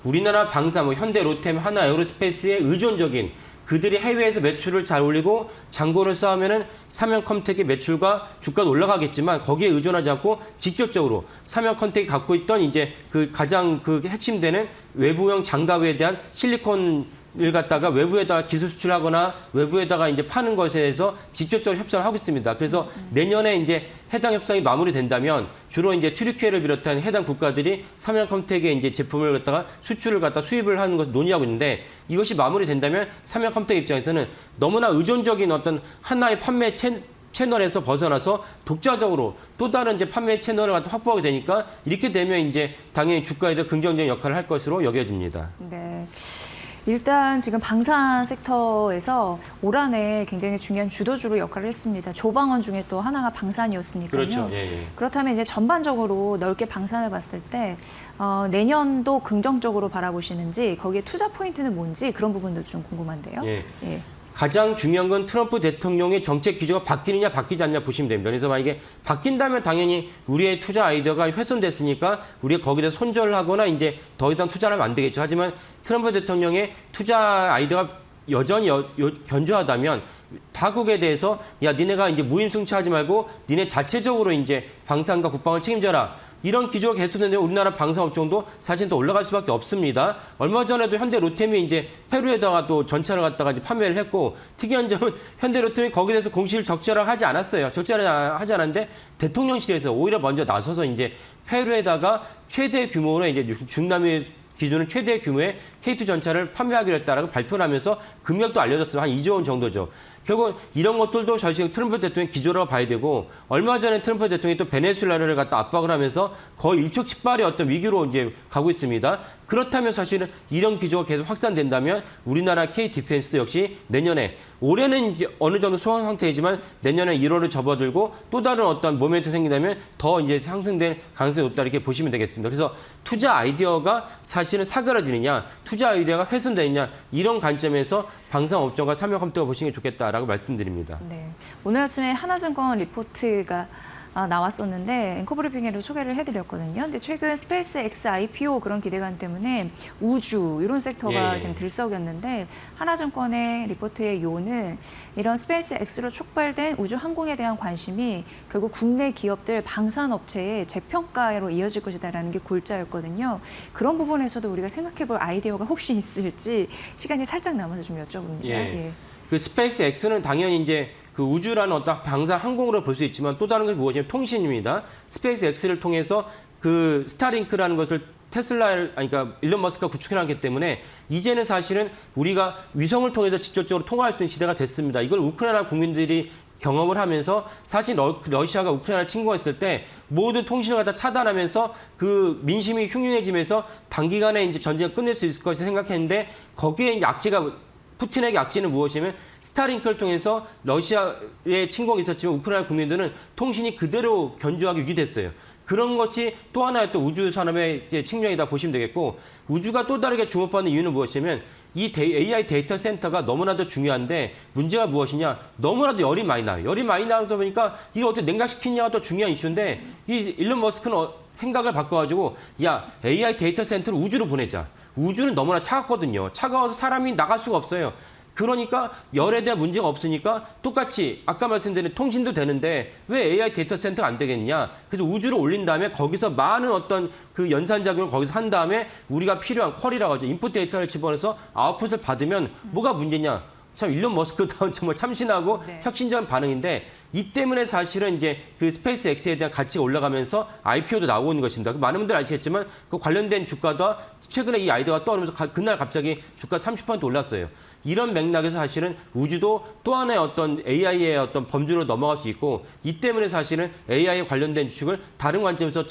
우리나라 방산, 뭐 현대, 롯데, 하나, 에어로스페이스의 의존적인 그들이 해외에서 매출을 잘 올리고 잔고를 쌓으면은 삼양컴텍의 매출과 주가도 올라가겠지만 거기에 의존하지 않고 직접적으로 삼양컴텍이 갖고 있던 이제 그 가장 그 핵심되는 외부형 장갑에 대한 실리콘 을 갖다가 외부에다가 기술 수출하거나 외부에다가 이제 파는 것에 대해서 직접적으로 협상을 하고 있습니다. 그래서 내년에 이제 해당 협상이 마무리된다면 주로 이제 튀르키예를 비롯한 해당 국가들이 삼양컴텍의 이제 제품을 갖다가 수출을 갖다 수입을 하는 것을 논의하고 있는데 이것이 마무리된다면 삼양컴텍 입장에서는 너무나 의존적인 어떤 하나의 판매 채널에서 벗어나서 독자적으로 또 다른 이제 판매 채널을 갖다 확보하게 되니까 이렇게 되면 이제 당연히 주가에도 긍정적인 역할을 할 것으로 여겨집니다. 네. 일단 지금 방산 섹터에서 올 한해 굉장히 중요한 주도주로 역할을 했습니다. 조방원 중에 또 하나가 방산이었으니까요. 그렇죠. 예, 예. 그렇다면 이제 전반적으로 넓게 방산을 봤을 때 내년도 긍정적으로 바라보시는지 거기에 투자 포인트는 뭔지 그런 부분도 좀 궁금한데요. 예. 예. 가장 중요한 건 트럼프 대통령의 정책 기조가 바뀌느냐 바뀌지 않느냐 보시면 됩니다. 그래서 만약에 바뀐다면 당연히 우리의 투자 아이디어가 훼손됐으니까 우리가 거기에 대해서 손절을 하거나 이제 더 이상 투자를 하면 안 되겠죠. 하지만 트럼프 대통령의 투자 아이디어가 여전히 견조하다면 타국에 대해서 야 니네가 이제 무임승차하지 말고 니네 자체적으로 이제 방산과 국방을 책임져라. 이런 기조가 계속되는데 우리나라 방산업종도 사실 더 올라갈 수밖에 없습니다. 얼마 전에도 현대 로템이 이제 페루에다가 또 전차를 갖다가 이제 판매를 했고 특이한 점은 현대 로템이 거기에 대해서 공시를 적절하게 하지 않았어요. 적절하게 하지 않았는데 대통령실에서 오히려 먼저 나서서 이제 페루에다가 최대 규모로 이제 중남미 기준은 최대 규모의 K2 전차를 판매하기로 했다라고 발표를 하면서 금액도 알려졌어요. 한 2조 원 정도죠. 결국 이런 것들도 사실 트럼프 대통령의 기조라고 봐야 되고 얼마 전에 트럼프 대통령이 또 베네수엘라를 갖다 압박을 하면서 거의 일촉즉발의 어떤 위기로 이제 가고 있습니다. 그렇다면 사실은 이런 기조가 계속 확산된다면 우리나라 K 디펜스도 역시 내년에 올해는 이제 어느 정도 소강 상태이지만 내년에 1월을 접어들고 또 다른 어떤 모멘트 생긴다면 더 이제 상승될 가능성이 높다 이렇게 보시면 되겠습니다. 그래서 투자 아이디어가 사실은 사그라지느냐, 투자 아이디어가 훼손되느냐 이런 관점에서 방산업종과 삼양컴텍을 보시는 게 좋겠다라고 말씀드립니다. 네. 오늘 아침에 하나증권 리포트가 나왔었는데 앵커브리핑으로 소개를 해드렸거든요. 근데 최근 스페이스 X IPO 그런 기대감 때문에 우주 이런 섹터가 예. 좀 들썩였는데 하나증권의 리포트의 요는 이런 스페이스 X로 촉발된 우주 항공에 대한 관심이 결국 국내 기업들 방산업체의 재평가로 이어질 것이다라는 게 골자였거든요. 그런 부분에서도 우리가 생각해볼 아이디어가 혹시 있을지 시간이 살짝 남아서 좀 여쭤봅니다. 예. 그 스페이스 X는 당연히 이제 그 우주라는 어떤 방산 항공으로 볼 수 있지만 또 다른 게 무엇이냐면 통신입니다. 스페이스 X를 통해서 그 스타링크라는 것을 그러니까 일론 머스크가 구축해놨기 때문에 이제는 사실은 우리가 위성을 통해서 직접적으로 통화할 수 있는 시대가 됐습니다. 이걸 우크라이나 국민들이 경험을 하면서 사실 러시아가 우크라이나를 침공했을 때 모든 통신을 갖다 차단하면서 그 민심이 흉흉해지면서 단기간에 이제 전쟁을 끝낼 수 있을 것을 생각했는데 거기에 약재가 푸틴에게 악재는 무엇이냐면 스타링크를 통해서 러시아의 침공이 있었지만 우크라이나 국민들은 통신이 그대로 견조하게 유지됐어요. 그런 것이 또 하나의 또 우주 산업의 이제 측면이다 보시면 되겠고 우주가 또 다르게 주목받는 이유는 무엇이냐면 이 AI 데이터 센터가 너무나도 중요한데 문제가 무엇이냐? 너무나도 열이 많이 나요. 열이 많이 나다 보니까 이걸 어떻게 냉각시키냐가 또 중요한 이슈인데 이 일론 머스크는 생각을 바꿔가지고 야 AI 데이터 센터를 우주로 보내자. 우주는 너무나 차갑거든요. 차가워서 사람이 나갈 수가 없어요. 그러니까 열에 대한 문제가 없으니까 똑같이 아까 말씀드린 통신도 되는데 왜 AI 데이터 센터가 안 되겠냐. 그래서 우주로 올린 다음에 거기서 많은 어떤 그 연산작용을 거기서 한 다음에 우리가 필요한 쿼리라고 하죠. 인풋 데이터를 집어넣어서 아웃풋을 받으면 뭐가 문제냐. 참 일론 머스크다운 정말 참신하고 네. 혁신적인 반응인데 이 때문에 사실은 이제 그 스페이스 X에 대한 가치가 올라가면서 IPO도 나오고 있는 것입니다. 많은 분들 아시겠지만 그 관련된 주가도 최근에 이 아이디어가 떠오르면서 그날 갑자기 주가 30% 올랐어요. 이런 맥락에서 사실은 우주도 또 하나의 어떤 AI의 어떤 범주로 넘어갈 수 있고 이 때문에 사실은 AI에 관련된 주식을 다른 관점에서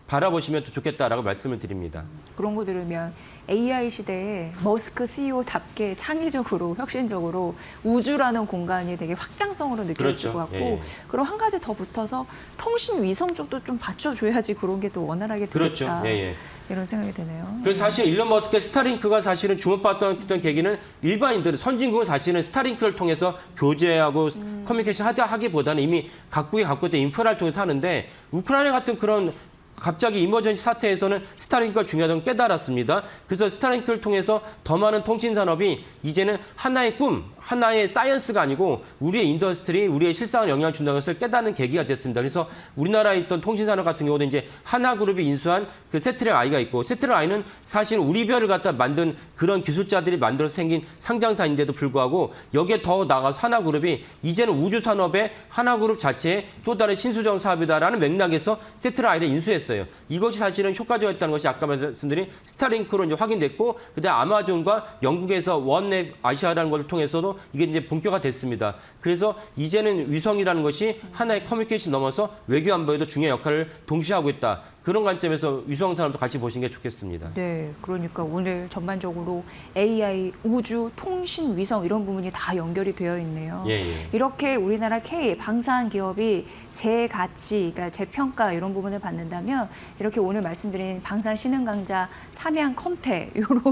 바라보시면 더 좋겠다라고 말씀을 드립니다. 그런 거 들으면 AI 시대에 머스크 CEO답게 창의적으로 혁신적으로 우주라는 공간이 되게 확장성으로 느껴질 그렇죠. 것 같고 예. 그럼 한 가지 더 붙어서 통신 위성 쪽도 좀 받쳐줘야지 그런 게 또 원활하게 되겠다. 그렇죠. 예. 이런 생각이 드네요. 그래서 사실 일론 머스크의 스타링크가 사실은 주목받던 계기는 일반인들, 선진국은 사실은 스타링크를 통해서 교제하고 커뮤니케이션 하기보다는 이미 각국이 갖고 있던 인프라를 통해서 하는데 우크라이나 같은 그런 갑자기 이머전시 사태에서는 스타링크가 중요하다는 걸 깨달았습니다. 그래서 스타링크를 통해서 더 많은 통신 산업이 이제는 하나의 꿈, 하나의 사이언스가 아니고 우리의 인더스트리, 우리의 실상을 영향을 준다는 것을 깨닫는 계기가 됐습니다. 그래서 우리나라에 있던 통신 산업 같은 경우도 이제 하나그룹이 인수한 그 세트랙 I가 있고 세트랙 I는 사실 우리별을 갖다 만든 그런 기술자들이 만들어서 생긴 상장사인데도 불구하고 여기에 더 나아가서 하나그룹이 이제는 우주 산업의 하나그룹 자체의 또 다른 신수정 사업이다라는 맥락에서 세트랙 I를 인수했어요. 이것이 사실은 효과적이었다는 것이 아까 말씀드린 스타링크로 이제 확인됐고 그다음 아마존과 영국에서 원넷 아시아라는 것을 통해서도 이게 이제 본격화 됐습니다. 그래서 이제는 위성이라는 것이 하나의 커뮤니케이션 넘어서 외교 안보에도 중요한 역할을 동시에 하고 있다. 그런 관점에서 위성 산업도 같이 보시는 게 좋겠습니다. 네, 그러니까 오늘 전반적으로 AI, 우주, 통신, 위성 이런 부분이 다 연결이 되어 있네요. 예. 이렇게 우리나라 K 방산 기업이 제 가치, 그러니까 제 평가 이런 부분을 받는다면 이렇게 오늘 말씀드린 방산 신흥 강자, 삼양 컴태 이런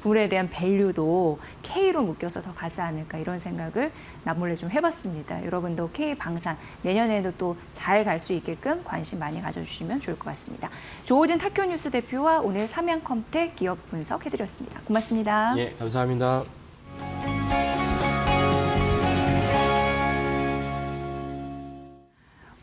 부분에 대한 밸류도 K로 묶여서 더 가지 않을까 이런 생각을 남몰래 좀 해봤습니다. 여러분도 K 방산 내년에도 또 잘 갈 수 있게끔 관심 많이 가져주시면 좋을 것 같습니다. 조호진 타쿄뉴스 대표와 오늘 삼양컴텍 기업 분석해드렸습니다. 고맙습니다. 예, 감사합니다.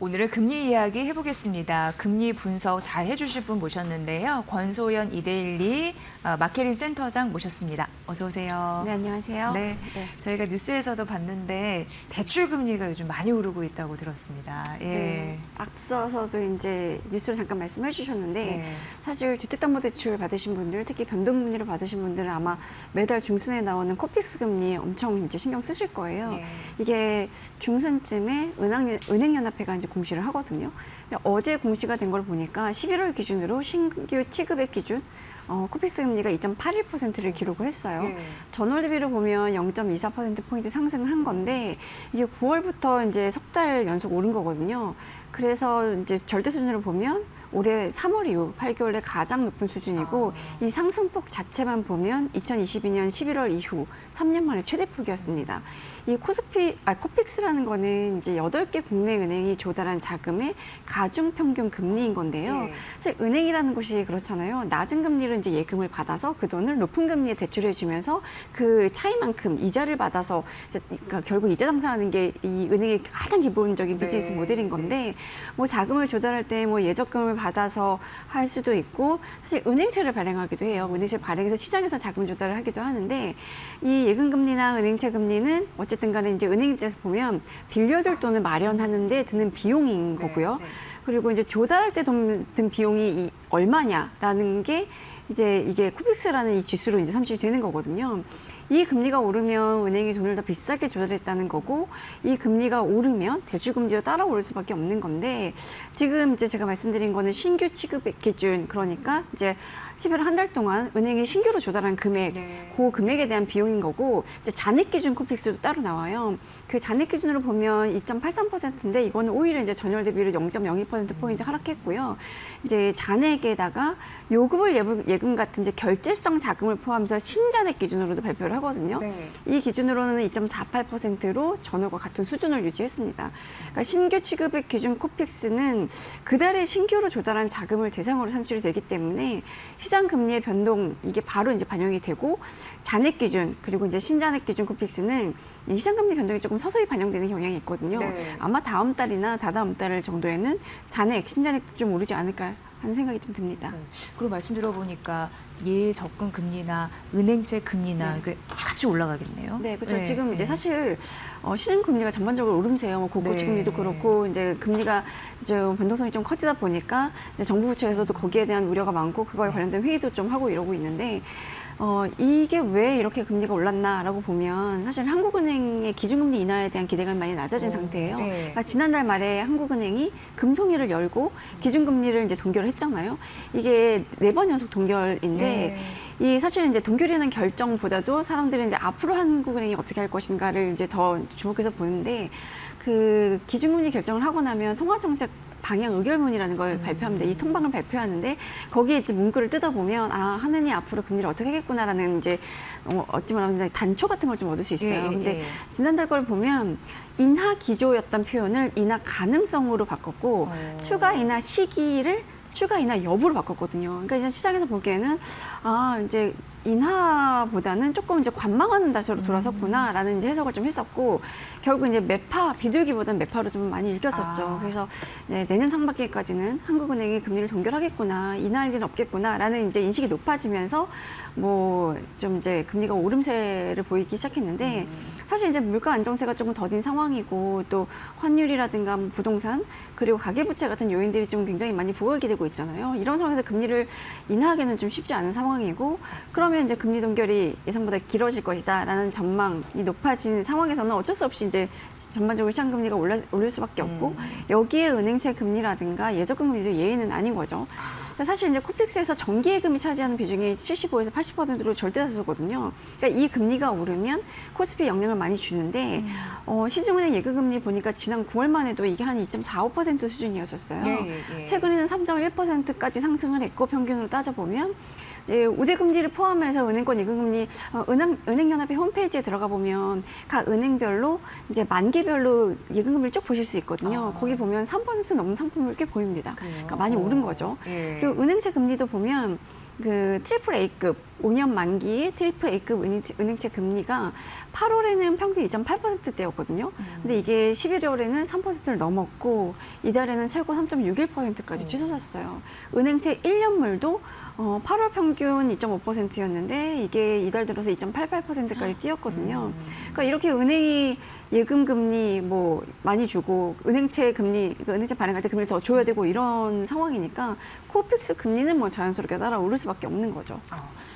오늘은 금리 이야기 해보겠습니다. 금리 분석 잘 해주실 분 모셨는데요. 권소연 이데일리 마케린 센터장 모셨습니다. 어서 오세요. 네, 안녕하세요. 네, 저희가 뉴스에서도 봤는데 대출 금리가 요즘 많이 오르고 있다고 들었습니다. 예. 네, 앞서서도 이제 뉴스로 잠깐 말씀해 주셨는데 네. 사실 주택담보대출 받으신 분들, 특히 변동금리로 받으신 분들은 아마 매달 중순에 나오는 코픽스 금리 엄청 이제 신경 쓰실 거예요. 네. 이게 중순쯤에 은행연합회가 이제 공시를 하거든요. 근데 어제 공시가 된 걸 보니까 11월 기준으로 신규 취급액 기준 코픽스 금리가 2.81%를 기록을 했어요. 예. 전월 대비로 보면 0.24%포인트 상승을 한 건데 이게 9월부터 이제 석 달 연속 오른 거거든요. 그래서 이제 절대 수준으로 보면 올해 3월 이후 8개월에 가장 높은 수준이고 이 상승폭 자체만 보면 2022년 11월 이후 3년 만에 최대폭이었습니다. 이 코픽스라는 거는 이제 8개 국내 은행이 조달한 자금의 가중 평균 금리인 건데요. 네. 사실 은행이라는 곳이 그렇잖아요. 낮은 금리로 이제 예금을 받아서 그 돈을 높은 금리에 대출해 주면서 그 차이만큼 이자를 받아서 그러니까 결국 이자 장사하는 게 이 은행의 가장 기본적인 비즈니스 네. 모델인 건데 뭐 자금을 조달할 때 뭐 예적금을 받아서 할 수도 있고 사실 은행채를 발행하기도 해요. 은행채 발행해서 시장에서 자금 조달을 하기도 하는데 이 예금금리나 은행채 금리는 어쨌든 간에 이제 은행 입장에서 보면 빌려줄 돈을 마련하는데 드는 비용인 거고요. 네. 그리고 이제 조달할 때 든 비용이 얼마냐라는 게 이제 이게 코픽스라는 이 지수로 이제 산출이 되는 거거든요. 이 금리가 오르면 은행이 돈을 더 비싸게 조달했다는 거고 이 금리가 오르면 대출금리도 따라 오를 수밖에 없는 건데 지금 이제 제가 말씀드린 거는 신규 취급 기준 그러니까 이제 11월 한 달 동안 은행이 신규로 조달한 금액, 네. 그 금액에 대한 비용인 거고 이제 잔액 기준 코픽스도 따로 나와요. 그 잔액 기준으로 보면 2.83%인데 이거는 오히려 이제 전월 대비로 0.02% 하락했고요. 이제 잔액에다가 요금을 예금 같은 이제 결제성 자금을 포함해서 신잔액 기준으로도 발표를 하거든요. 네. 이 기준으로는 2.48%로 전월과 같은 수준을 유지했습니다. 그러니까 신규 취급액 기준 코픽스는 그달에 신규로 조달한 자금을 대상으로 산출이 되기 때문에 시장 금리의 변동 이게 바로 이제 반영이 되고 잔액 기준 그리고 이제 신잔액 기준 코픽스는 이 시장 금리 변동이 조금 서서히 반영되는 경향이 있거든요. 네. 아마 다음 달이나 다다음 달 정도에는 잔액, 신잔액 좀 오르지 않을까 하는 생각이 좀 듭니다. 네. 그리고 말씀 들어보니까 예적금 금리나 은행채 금리나 네. 이게 같이 올라가겠네요. 네, 그렇죠. 네, 지금 네. 이제 사실 시중 금리가 전반적으로 오름세요. 뭐 고고치 네. 금리도 그렇고 이제 금리가 이제 변동성이 좀 커지다 보니까 이제 정부 부처에서도 거기에 대한 우려가 많고 그거에 관련된 회의도 좀 하고 이러고 있는데 이게 왜 이렇게 금리가 올랐나라고 보면 사실 한국은행의 기준금리 인하에 대한 기대감이 많이 낮아진 상태예요. 네. 그러니까 지난달 말에 한국은행이 금통위를 열고 기준금리를 이제 동결을 했잖아요. 이게 4번 연속 동결인데 이 사실은 이제 동결이라는 결정보다도 사람들이 이제 앞으로 한국은행이 어떻게 할 것인가를 이제 더 주목해서 보는데 그 기준금리 결정을 하고 나면 통화정책 방향 의결문이라는 걸 발표합니다. 이 통방을 발표하는데 거기에 이제 문구를 뜯어보면 한은이 앞으로 금리를 어떻게 하겠구나라는 이제 어찌 말하면 단초 같은 걸 좀 얻을 수 있어요. 근데 지난달 걸 보면 인하 기조였던 표현을 인하 가능성으로 바꿨고 추가 인하 시기를 추가 인하 여부로 바꿨거든요. 그러니까 이제 시장에서 보기에는 이제 인하보다는 조금 이제 관망하는 자세로 돌아섰구나라는 이제 해석을 좀 했었고 결국 이제 매파 비둘기보다는 매파로 좀 많이 읽혔었죠. 그래서 이제 내년 상반기까지는 한국은행이 금리를 동결하겠구나, 인하할 일은 없겠구나라는 이제 인식이 높아지면서 뭐 좀 이제 금리가 오름세를 보이기 시작했는데 사실 이제 물가 안정세가 조금 더딘 상황이고 또 환율이라든가 뭐 부동산 그리고 가계부채 같은 요인들이 좀 굉장히 많이 부각이 되고 있잖아요. 이런 상황에서 금리를 인하하기는 좀 쉽지 않은 상황이고 그러면 이제 금리 동결이 예상보다 길어질 것이다라는 전망이 높아진 상황에서는 어쩔 수 없이 이제 전반적으로 시장 금리가 오를 수밖에 없고 여기에 은행세 금리라든가 예적금 금리도 예외는 아닌 거죠. 사실 이제 코픽스에서 정기예금이 차지하는 비중이 75에서 80%로 절대다수거든요. 그러니까 이 금리가 오르면 코스피에 영향을 많이 주는데 시중은행 예금금리 보니까 지난 9월만 해도 이게 한 2.45% 수준이었었어요. 최근에는 3.1%까지 상승을 했고 평균으로 따져보면 이제 우대금리를 포함해서 은행권 예금금리 은행연합의 홈페이지에 들어가 보면 각 은행별로 이제 만기별로 예금금리를 쭉 보실 수 있거든요. 거기 보면 3% 넘는 상품을 꽤 보입니다. 그러니까 많이 오른 거죠. 그리고 은행채 금리도 보면 그 트리플 A급 5년 만기의 트리플 A급 은행채 금리가 8월에는 평균 2.8%대였거든요. 근데 이게 11월에는 3%를 넘었고 이달에는 최고 3.61%까지 치솟았어요. 은행채 1년물도 8월 평균 2.5%였는데 이게 이달 들어서 2.88%까지 뛰었거든요. 그러니까 이렇게 은행이 예금 금리 뭐 많이 주고 은행채 금리, 그러니까 은행채 발행할 때 금리를 더 줘야 되고 이런 상황이니까 코픽스 금리는 뭐 자연스럽게 따라 오를 수밖에 없는 거죠.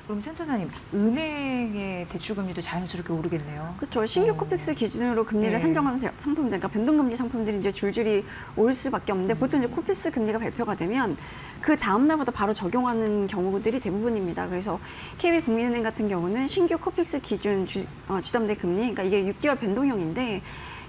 그럼 센터장님, 은행의 대출금리도 자연스럽게 오르겠네요. 그렇죠. 신규 코픽스 기준으로 금리를 산정하는 상품들, 그러니까 변동금리 상품들이 이제 줄줄이 오를 수밖에 없는데 보통 이제 코픽스 금리가 발표가 되면 그 다음 날부터 바로 적용하는 경우들이 대부분입니다. 그래서 KB국민은행 같은 경우는 신규 코픽스 기준 주담대 금리, 그러니까 이게 6개월 변동형인데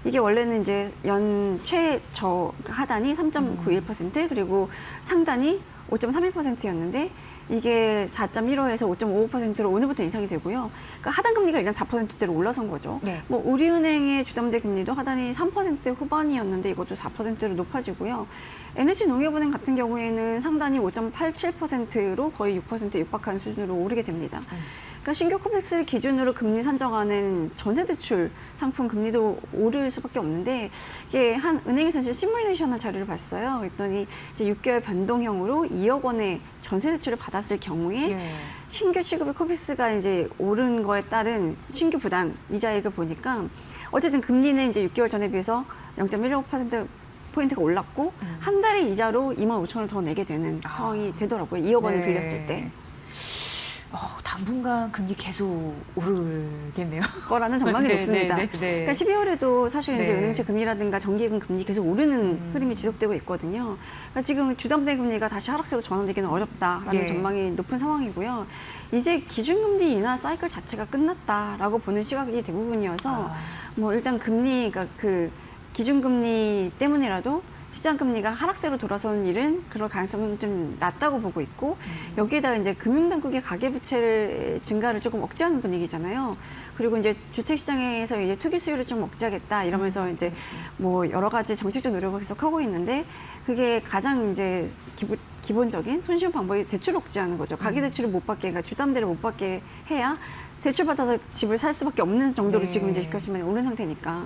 이게 원래는 이제 연 최저 하단이 3.91% 그리고 상단이 5.31%였는데 이게 4.15에서 5.55%로 오늘부터 인상이 되고요. 그러니까 하단 금리가 일단 4%대로 올라선 거죠. 뭐 우리은행의 주담대 금리도 하단이 3% 후반이었는데 이것도 4%로 높아지고요. NH농협은행 같은 경우에는 상단이 5.87%로 거의 6%에 육박하는 수준으로 오르게 됩니다. 그러니까 신규 코픽스 기준으로 금리 산정하는 전세대출 상품 금리도 오를 수밖에 없는데 이게 한 은행에서 이제 시뮬레이션한 자료를 봤어요. 그랬더니 이제 6개월 변동형으로 2억 원의 전세대출을 받았을 경우에 신규 취급의 코픽스가 이제 오른 거에 따른 신규 부담 이자액을 보니까 어쨌든 금리는 이제 6개월 전에 비해서 0.15% 포인트가 올랐고 한 달의 이자로 25,000원을 더 내게 되는 상황이 되더라고요. 2억 원을 빌렸을 때. 당분간 금리 계속 오르겠네요. 거라는 전망이 네, 높습니다. 네, 네, 네. 그러니까 12월에도 사실 이제 네. 은행채 금리라든가 정기예금 금리 계속 오르는 흐름이 지속되고 있거든요. 그러니까 지금 주담대 금리가 다시 하락세로 전환되기는 어렵다라는 네. 전망이 높은 상황이고요. 이제 기준금리 인하 사이클 자체가 끝났다라고 보는 시각이 대부분이어서 뭐 일단 금리, 그러니까 그 기준금리 때문이라도 시장 금리가 하락세로 돌아서는 일은 그럴 가능성은 좀 낮다고 보고 있고 여기에다가 이제 금융당국의 가계부채 증가를 조금 억제하는 분위기잖아요. 그리고 이제 주택시장에서 이제 투기 수요를 좀 억제하겠다 이러면서 이제 뭐 여러 가지 정책적 노력을 계속 하고 있는데 그게 가장 이제 기본적인 손쉬운 방법이 대출 억제하는 거죠. 가계대출을 못 받게, 그러니까 주담대를 못 받게 해야 대출 받아서 집을 살 수밖에 없는 정도로 네. 지금 이제 집값이 오른 상태니까.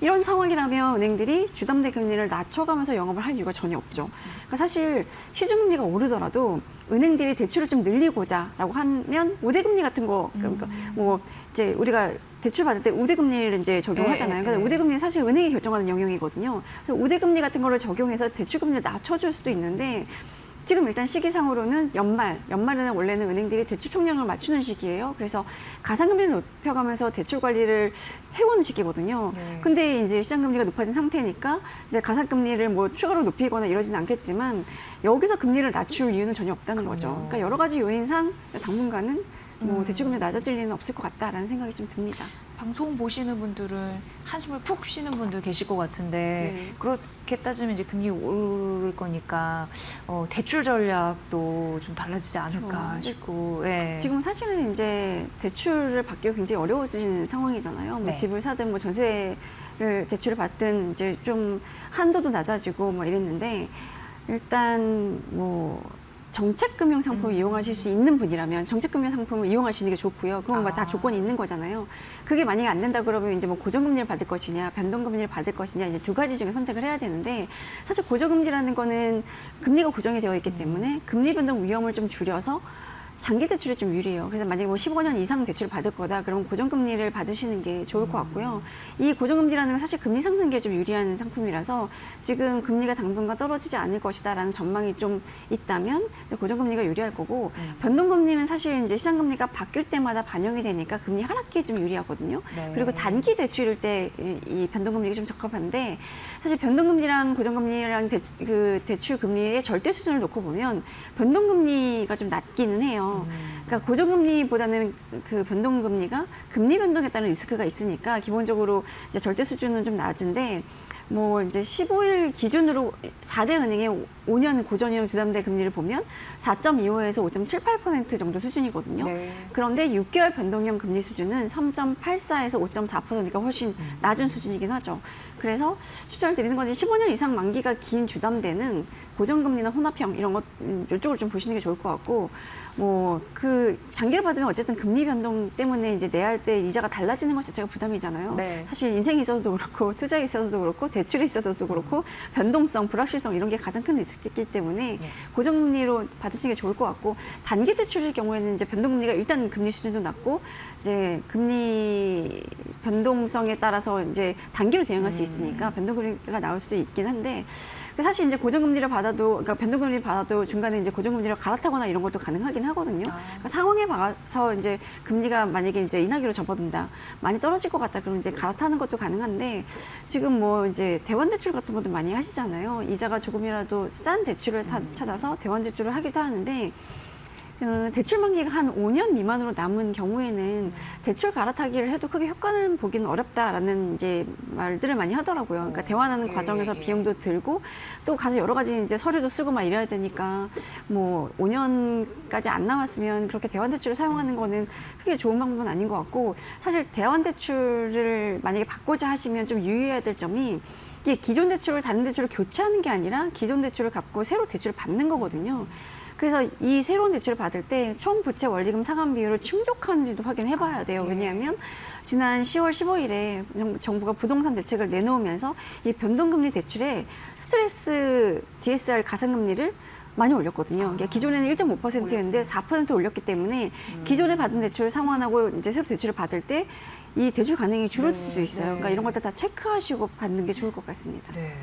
이런 상황이라면 은행들이 주담대 금리를 낮춰가면서 영업을 할 이유가 전혀 없죠. 그러니까 사실 시중금리가 오르더라도 은행들이 대출을 좀 늘리고자라고 하면 우대금리 같은 거, 그러니까 뭐 이제 우리가 대출 받을 때 우대금리를 이제 적용하잖아요. 그래서 우대금리는 사실 은행이 결정하는 영역이거든요. 그래서 우대금리 같은 거를 적용해서 대출금리를 낮춰줄 수도 있는데 지금 일단 시기상으로는 연말에는 원래는 은행들이 대출 총량을 맞추는 시기예요. 그래서 가상금리를 높여가면서 대출 관리를 해오는 시기거든요. 네. 근데 이제 시장금리가 높아진 상태니까 이제 가상금리를 뭐 추가로 높이거나 이러지는 않겠지만 여기서 금리를 낮출 이유는 전혀 없다는 거죠. 그러니까 여러 가지 요인상 당분간은 뭐 대출금리 낮아질 일은 없을 것 같다라는 생각이 좀 듭니다. 방송 보시는 분들은 한숨을 푹 쉬는 분도 계실 것 같은데 네. 그렇게 따지면 이제 금리 오를 거니까 대출 전략도 좀 달라지지 않을까 그렇죠. 싶고 예. 지금 사실은 이제 대출을 받기가 굉장히 어려워진 상황이잖아요. 뭐 네. 집을 사든 뭐 전세를 대출을 받든 이제 좀 한도도 낮아지고 뭐 이랬는데 일단 뭐 정책금융 상품을 이용하실 수 있는 분이라면 정책금융 상품을 이용하시는 게 좋고요. 그건 다 조건이 있는 거잖아요. 그게 만약에 안 된다 그러면 이제 뭐 고정금리를 받을 것이냐, 변동금리를 받을 것이냐 이제 두 가지 중에 선택을 해야 되는데 사실 고정금리라는 거는 금리가 고정이 되어 있기 때문에 금리 변동 위험을 좀 줄여서 장기 대출이 좀 유리해요. 그래서 만약에 뭐 15년 이상 대출을 받을 거다, 그러면 고정금리를 받으시는 게 좋을 것 같고요. 이 고정금리라는 건 사실 금리 상승기에 좀 유리한 상품이라서 지금 금리가 당분간 떨어지지 않을 것이다라는 전망이 좀 있다면 고정금리가 유리할 거고 변동금리는 사실 이제 시장금리가 바뀔 때마다 반영이 되니까 금리 하락기에 좀 유리하거든요. 네. 그리고 단기 대출일 때 이 변동금리가 좀 적합한데 사실 변동금리랑 고정금리랑 대출 금리의 절대 수준을 놓고 보면 변동금리가 좀 낮기는 해요. 그러니까 고정금리보다는 그 변동금리가 금리 변동에 따른 리스크가 있으니까 기본적으로 이제 절대 수준은 좀 낮은데 뭐 이제 15일 기준으로 4대 은행의 5년 고전형 주담대 금리를 보면 4.25에서 5.78% 정도 수준이거든요. 네. 그런데 6개월 변동형 금리 수준은 3.84에서 5.4%가 훨씬 낮은 수준이긴 하죠. 그래서 추천을 드리는 건 15년 이상 만기가 긴 주담대는 고정금리나 혼합형 이런 것 이쪽으로 좀 보시는 게 좋을 것 같고 뭐 그 장기를 받으면 어쨌든 금리 변동 때문에 이제 내야 할 때 이자가 달라지는 것 자체가 부담이잖아요. 네. 사실 인생에 있어서도 그렇고 투자에 있어서도 그렇고 대출에 있어서도 그렇고 변동성, 불확실성 이런 게 가장 큰 리스크이기 때문에 고정금리로 받으시는 게 좋을 것 같고 단기 대출일 경우에는 이제 변동금리가 일단 금리 수준도 낮고 이제 금리 변동성에 따라서 이제 단기로 대응할 수 있으니까 변동금리가 나올 수도 있긴 한데 사실 이제 고정금리를 받아도 그러니까 변동금리를 받아도 중간에 이제 고정금리를 갈아타거나 이런 것도 가능하긴 하거든요. 그러니까 상황에 봐서 이제 금리가 만약에 이제 인하기로 접어든다, 많이 떨어질 것 같다, 그러면 이제 갈아타는 것도 가능한데 지금 뭐 이제 대환 대출 같은 것도 많이 하시잖아요. 이자가 조금이라도 싼 대출을 찾아서 대환 대출을 하기도 하는데. 대출 만기가 한 5년 미만으로 남은 경우에는 대출 갈아타기를 해도 크게 효과는 보기는 어렵다라는 이제 말들을 많이 하더라고요. 그러니까 대환하는 과정에서 비용도 들고 또 가서 여러 가지 이제 서류도 쓰고 막 이래야 되니까 뭐 5년까지 안 남았으면 그렇게 대환 대출을 사용하는 거는 크게 좋은 방법은 아닌 것 같고 사실 대환 대출을 만약에 받고자 하시면 좀 유의해야 될 점이 이게 기존 대출을 다른 대출을 교체하는 게 아니라 기존 대출을 갚고 새로 대출을 받는 거거든요. 그래서 이 새로운 대출을 받을 때 총 부채 원리금 상환 비율을 충족하는지도 확인해 봐야 돼요. 왜냐하면 지난 10월 15일에 정부가 부동산 대책을 내놓으면서 이 변동금리 대출에 스트레스 DSR 가상금리를 많이 올렸거든요. 그러니까 기존에는 1.5%였는데 4% 올렸기 때문에 기존에 받은 대출을 상환하고 이제 새로 대출을 받을 때 이 대출 가능이 줄어들 네, 수 있어요. 네. 그러니까 이런 것들 다 체크하시고 받는 게 좋을 것 같습니다. 네.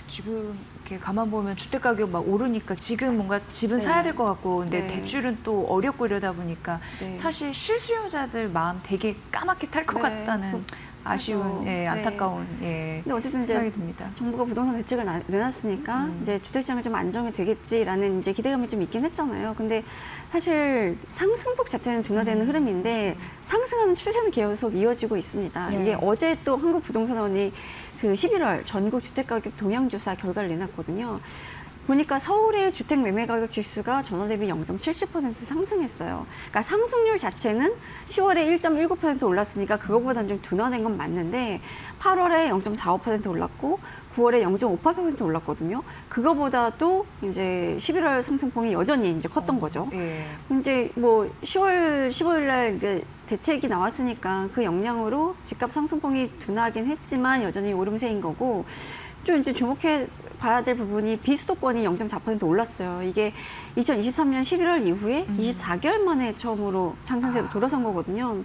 지금 이렇게 가만 보면 주택 가격 막 오르니까 지금 뭔가 집은 네. 사야 될 것 같고 근데 네. 대출은 또 어렵고 이러다 보니까 네. 사실 실수요자들 마음 되게 까맣게 탈 것 네. 같다는 아쉬운, 그래서, 예, 네. 안타까운 예, 근데 어쨌든 생각이 이제 듭니다. 정부가 부동산 대책을 내놨으니까 이제 주택 시장이 좀 안정이 되겠지라는 이제 기대감이 좀 있긴 했잖아요. 근데 사실 상승폭 자체는 둔화되는 흐름인데 상승하는 추세는 계속 이어지고 있습니다. 네. 이게 어제 또 한국부동산원이 그 11월 전국 주택가격 동향조사 결과를 내놨거든요. 보니까 서울의 주택 매매 가격 지수가 전월 대비 0.70% 상승했어요. 그러니까 상승률 자체는 10월에 1.19% 올랐으니까 그거보다는 좀 둔화된 건 맞는데 8월에 0.45% 올랐고 9월에 0.58% 올랐거든요. 그거보다도 이제 11월 상승폭이 여전히 이제 컸던 거죠. 예. 이제 뭐 10월 15일 날 이제 대책이 나왔으니까 그 영향으로 집값 상승폭이 둔화하긴 했지만 여전히 오름세인 거고 좀 이제 주목해 봐야 될 부분이 비수도권이 0.4% 올랐어요. 이게 2023년 11월 이후에 24개월 만에 처음으로 상승세로 돌아선 거거든요.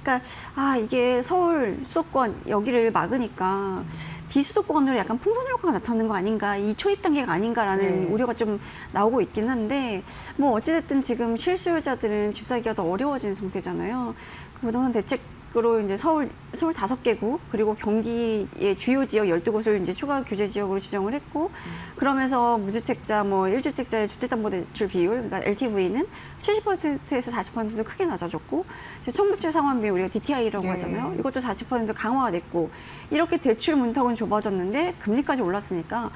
그러니까 이게 서울 수도권 여기를 막으니까 비수도권으로 약간 풍선 효과가 나타나는 거 아닌가, 이 초입 단계가 아닌가라는 네. 우려가 좀 나오고 있긴 한데 뭐 어찌됐든 지금 실수요자들은 집 사기가 더 어려워진 상태잖아요. 부동산 대책으로 이제 서울 25개구 그리고 경기의 주요 지역 12곳을 이제 추가 규제 지역으로 지정을 했고 그러면서 무주택자 뭐 1주택자의 주택담보대출 비율 그러니까 LTV는 70%에서 40%로 크게 낮아졌고 총부채 상환비 우리가 DTI라고 네. 하잖아요. 이것도 40% 강화가 됐고 이렇게 대출 문턱은 좁아졌는데 금리까지 올랐으니까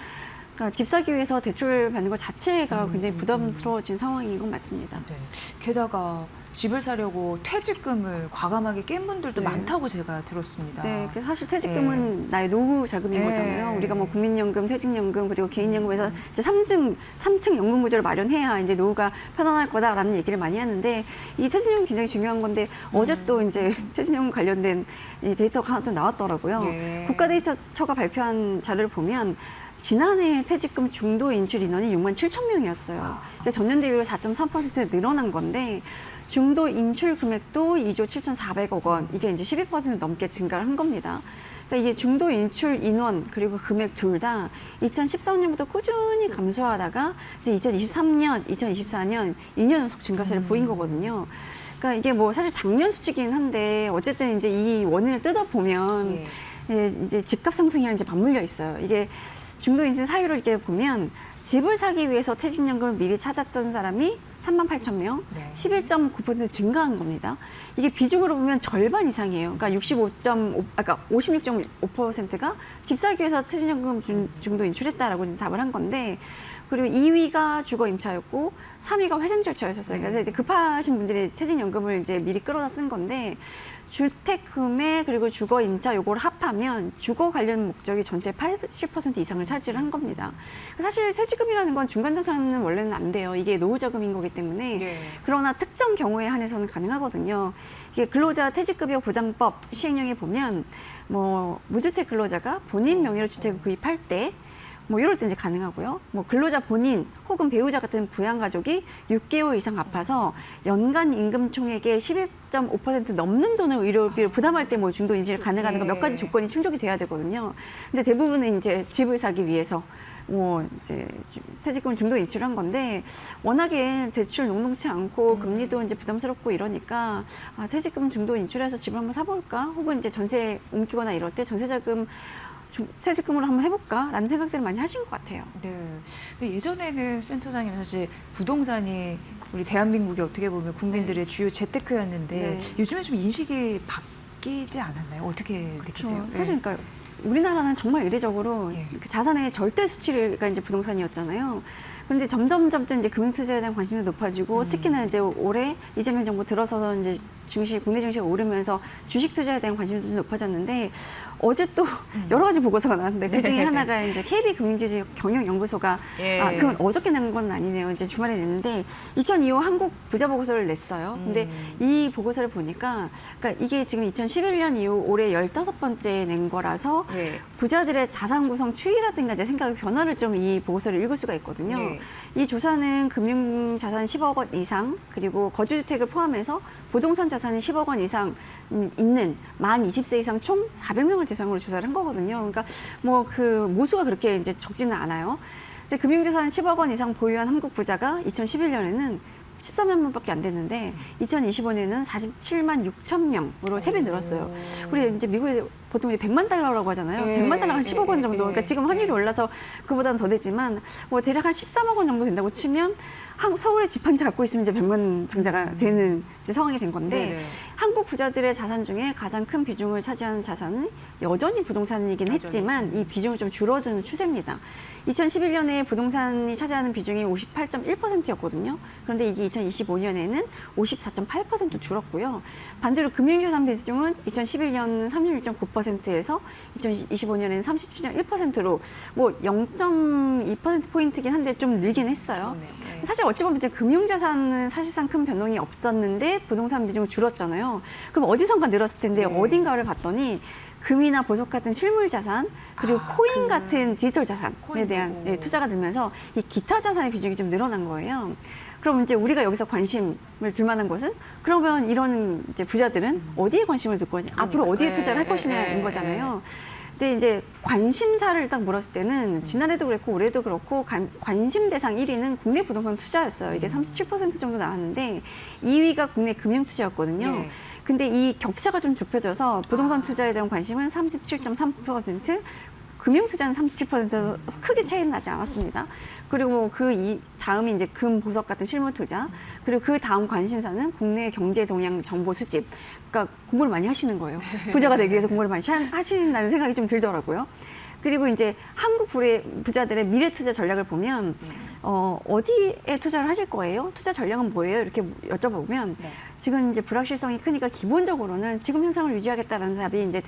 그러니까 집 사기 위해서 대출 받는 것 자체가 굉장히 부담스러워진 상황인 건 맞습니다. 네. 게다가 집을 사려고 퇴직금을 과감하게 깬 분들도 네. 많다고 제가 들었습니다. 네, 그래서 사실 퇴직금은 나의 노후 자금인 네. 거잖아요. 우리가 뭐 국민연금, 퇴직연금 그리고 개인연금에서 이제 3층 연금 구조를 마련해야 이제 노후가 편안할 거다라는 얘기를 많이 하는데 이 퇴직연금 굉장히 중요한 건데 어제 또 이제 퇴직연금 관련된 이 데이터가 하나 또 나왔더라고요. 예. 국가데이터처가 발표한 자료를 보면 지난해 퇴직금 중도 인출 인원이 6만 7천 명이었어요. 그러니까 전년 대비로 4.3% 늘어난 건데 중도 인출 금액도 2조 7,400억 원, 이게 이제 12% 넘게 증가를 한 겁니다. 그러니까 이게 중도 인출 인원 그리고 금액 둘 다 2013년부터 꾸준히 감소하다가 이제 2023년, 2024년 2년 연속 증가세를 보인 거거든요. 그러니까 이게 뭐 사실 작년 수치긴 한데 어쨌든 이제 이 원인을 뜯어보면 예. 예, 이제 집값 상승이랑 이제 맞물려 있어요. 이게 중도 인출 사유를 이렇게 보면 집을 사기 위해서 퇴직연금을 미리 찾았던 사람이 3만 8천 명, 네. 11.9% 증가한 겁니다. 이게 비중으로 보면 절반 이상이에요. 그러니까 56.5%가 집 사기 위해서 퇴직연금 중도 인출했다라고 답을 한 건데, 그리고 2위가 주거 임차였고 3위가 회생 절차였었어요. 그러니까 이제 급하신 분들이 퇴직연금을 이제 미리 끌어다 쓴 건데. 주택금에 그리고 주거 임차 요거를 합하면 주거 관련 목적이 전체 80% 이상을 차지를 한 겁니다. 사실 퇴직금이라는 건 중간자산은 원래는 안 돼요. 이게 노후자금인 거기 때문에. 예. 그러나 특정 경우에 한해서는 가능하거든요. 이게 근로자 퇴직급여 보장법 시행령에 보면 뭐 무주택 근로자가 본인 명의로 주택을 구입할 때 뭐 이럴 때 이제 가능하고요. 뭐 근로자 본인 혹은 배우자 같은 부양가족이 6개월 이상 아파서 연간 임금 총액의 11.5% 넘는 돈을 의료비를 부담할 때 뭐 중도 인지를 가능하는 거 몇 가지 조건이 충족이 돼야 되거든요. 근데 대부분은 이제 집을 사기 위해서 뭐 이제 퇴직금 중도 인출한 건데 워낙에 대출 녹록치 않고 금리도 이제 부담스럽고 이러니까 퇴직금 중도 인출해서 집을 한번 사볼까? 혹은 이제 전세 옮기거나 이럴 때 전세자금 퇴직금으로 한번 해볼까라는 생각들을 많이 하신 것 같아요. 네. 근데 예전에는 센터장님 사실 부동산이 우리 대한민국이 어떻게 보면 국민들의 주요 재테크였는데 네. 요즘에 좀 인식이 바뀌지 않았나요? 어떻게 느끼세요? 네. 사실 그러니까 우리나라는 정말 이례적으로 예. 그 자산의 절대 수치가 이제 부동산이었잖아요. 그런데 점점 이제 금융투자에 대한 관심이 높아지고 특히나 이제 올해 이재명 정부 들어서 이제 국내 증시가 오르면서 주식 투자에 대한 관심도 좀 높아졌는데 어제 또 여러 가지 보고서가 나왔는데 그 중에 하나가 이제 KB금융지주 경영연구소가 예. 그건 어저께 낸 건 아니네요. 이제 주말에 냈는데 2002호 한국 부자 보고서를 냈어요. 근데 이 보고서를 보니까 그러니까 이게 지금 2011년 이후 올해 15번째 낸 거라서 예. 부자들의 자산 구성 추이라든가 이제 생각의 변화를 좀 이 보고서를 읽을 수가 있거든요. 네. 이 조사는 금융 자산 10억 원 이상 그리고 거주주택을 포함해서 부동산 자산이 10억 원 이상 있는 만 20세 이상 총 400명을 대상으로 조사를 한 거거든요. 그러니까 뭐 그 모수가 그렇게 이제 적지는 않아요. 근데 금융자산 10억 원 이상 보유한 한국 부자가 2011년에는 13만 명밖에 안 됐는데 2025년에는 47만 6천 명으로 3배 늘었어요. 우리 이제 미국에 보통 100만 달러라고 하잖아요. 예, 100만 달러가 한 10억 원 정도. 그러니까 지금 환율이 예. 올라서 그보다는 더 되지만 뭐 대략 한 13억 원 정도 된다고 치면 서울에 집 한 채 갖고 있으면 이제 100만 장자가 되는 이제 상황이 된 건데 네네. 한국 부자들의 자산 중에 가장 큰 비중을 차지하는 자산은 여전히 부동산이긴 했지만 이 비중이 좀 줄어드는 추세입니다. 2011년에 부동산이 차지하는 비중이 58.1%였거든요. 그런데 이게 2025년에는 54.8% 줄었고요. 반대로 금융자산 비중은 2011년 36.9%에서 2025년에는 37.1%로 뭐 0.2%포인트긴 한데 좀 늘긴 했어요. 네. 사실 어찌 보면 이제 금융자산은 사실상 큰 변동이 없었는데 부동산 비중은 줄었잖아요. 그럼 어디선가 늘었을 텐데 네. 어딘가를 봤더니 금이나 보석 같은 실물 자산 그리고 코인 같은 디지털 자산에 코인도. 대한 투자가 늘면서 이 기타 자산의 비중이 좀 늘어난 거예요. 그럼 이제 우리가 여기서 관심을 둘 만한 것은 그러면 이런 이제 부자들은 어디에 관심을 둘 거냐, 앞으로 어디에 투자를 할 것이냐인 거잖아요. 근데 이제 관심사를 딱 물었을 때는 지난해도 그랬고 올해도 그렇고 관심 대상 1위는 국내 부동산 투자였어요. 이게 37% 정도 나왔는데 2위가 국내 금융 투자였거든요. 네. 근데 이 격차가 좀 좁혀져서 부동산 투자에 대한 관심은 37.3%, 금융 투자는 37% 크게 차이는 나지 않았습니다. 그리고 그 다음이 이제 금, 보석 같은 실물 투자, 그리고 그 다음 관심사는 국내 경제 동향 정보 수집. 그러니까 공부를 많이 하시는 거예요. 부자가 되기 위해서 공부를 많이 하신다는 생각이 좀 들더라고요. 그리고 이제 한국 부자들의 미래 투자 전략을 보면 어디에 투자를 하실 거예요? 투자 전략은 뭐예요? 이렇게 여쭤보면 네. 지금 이제 불확실성이 크니까 기본적으로는 지금 현상을 유지하겠다라는 답이 이제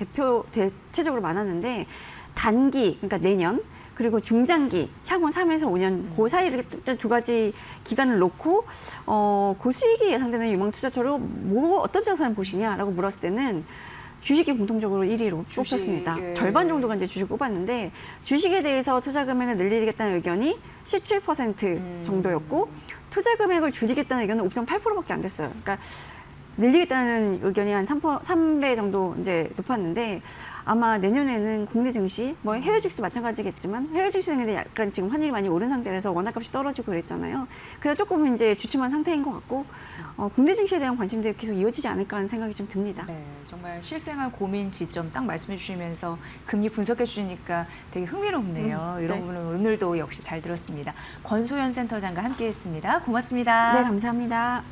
대체적으로 많았는데 단기, 그러니까 내년, 그리고 중장기, 향후 3에서 5년, 그 사이를 두 가지 기간을 놓고, 고수익이 예상되는 유망 투자처로 어떤 자산을 보시냐라고 물었을 때는 주식이 공통적으로 1위로 주식, 꼽혔습니다. 예. 절반 정도가 이제 주식 꼽았는데, 주식에 대해서 투자 금액을 늘리겠다는 의견이 17% 정도였고, 투자 금액을 줄이겠다는 의견은 5.8%밖에 안 됐어요. 그러니까 늘리겠다는 의견이 한 3배 정도 이제 높았는데, 아마 내년에는 국내 증시, 뭐 해외 주식도 마찬가지겠지만 해외 증시는 약간 지금 환율이 많이 오른 상태라서 원화값이 떨어지고 그랬잖아요. 그래서 조금 이제 주춤한 상태인 것 같고 국내 증시에 대한 관심들이 계속 이어지지 않을까 하는 생각이 좀 듭니다. 네, 정말 실생활 고민 지점 딱 말씀해 주시면서 금리 분석해 주시니까 되게 흥미롭네요. 이런 네. 부분은 오늘도 역시 잘 들었습니다. 권소연 센터장과 함께했습니다. 고맙습니다. 네, 감사합니다.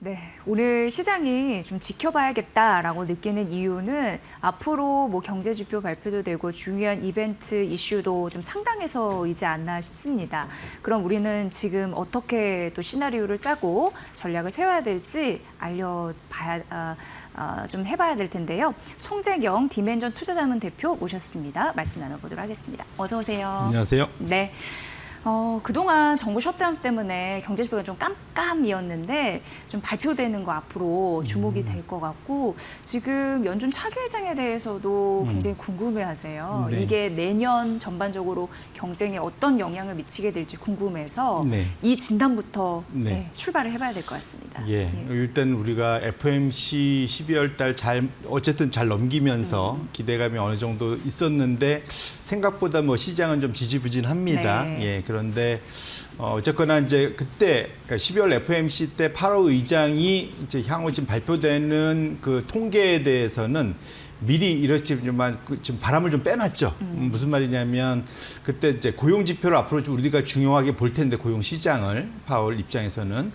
네, 오늘 시장이 좀 지켜봐야겠다라고 느끼는 이유는 앞으로 뭐 경제 지표 발표도 되고 중요한 이벤트 이슈도 좀 상당해서이지 않나 싶습니다. 그럼 우리는 지금 어떻게 또 시나리오를 짜고 전략을 세워야 될지 좀 해봐야 될 텐데요. 송재경 디멘전 투자자문 대표 모셨습니다. 말씀 나눠보도록 하겠습니다. 어서 오세요. 안녕하세요. 네. 그동안 정부 셧다운 때문에 경제지표가 좀 깜깜이었는데 좀 발표되는 거 앞으로 주목이 될 것 같고 지금 연준 차기회장에 대해서도 굉장히 궁금해하세요. 네. 이게 내년 전반적으로 경쟁에 어떤 영향을 미치게 될지 궁금해서 네. 이 진단부터 네. 출발을 해봐야 될 것 같습니다. 예, 일단 우리가 FOMC 12월 달 어쨌든 잘 넘기면서 기대감이 어느 정도 있었는데 생각보다 뭐 시장은 좀 지지부진합니다. 네. 예, 그런데 어쨌거나 이제 그때 그러니까 12월 FOMC 때 8월 의장이 이제 향후 지금 발표되는 그 통계에 대해서는 미리 이렇지만 지금 바람을 좀 빼놨죠. 무슨 말이냐면 그때 이제 고용 지표를 앞으로 좀 우리가 중요하게 볼 텐데 고용 시장을 파월 입장에서는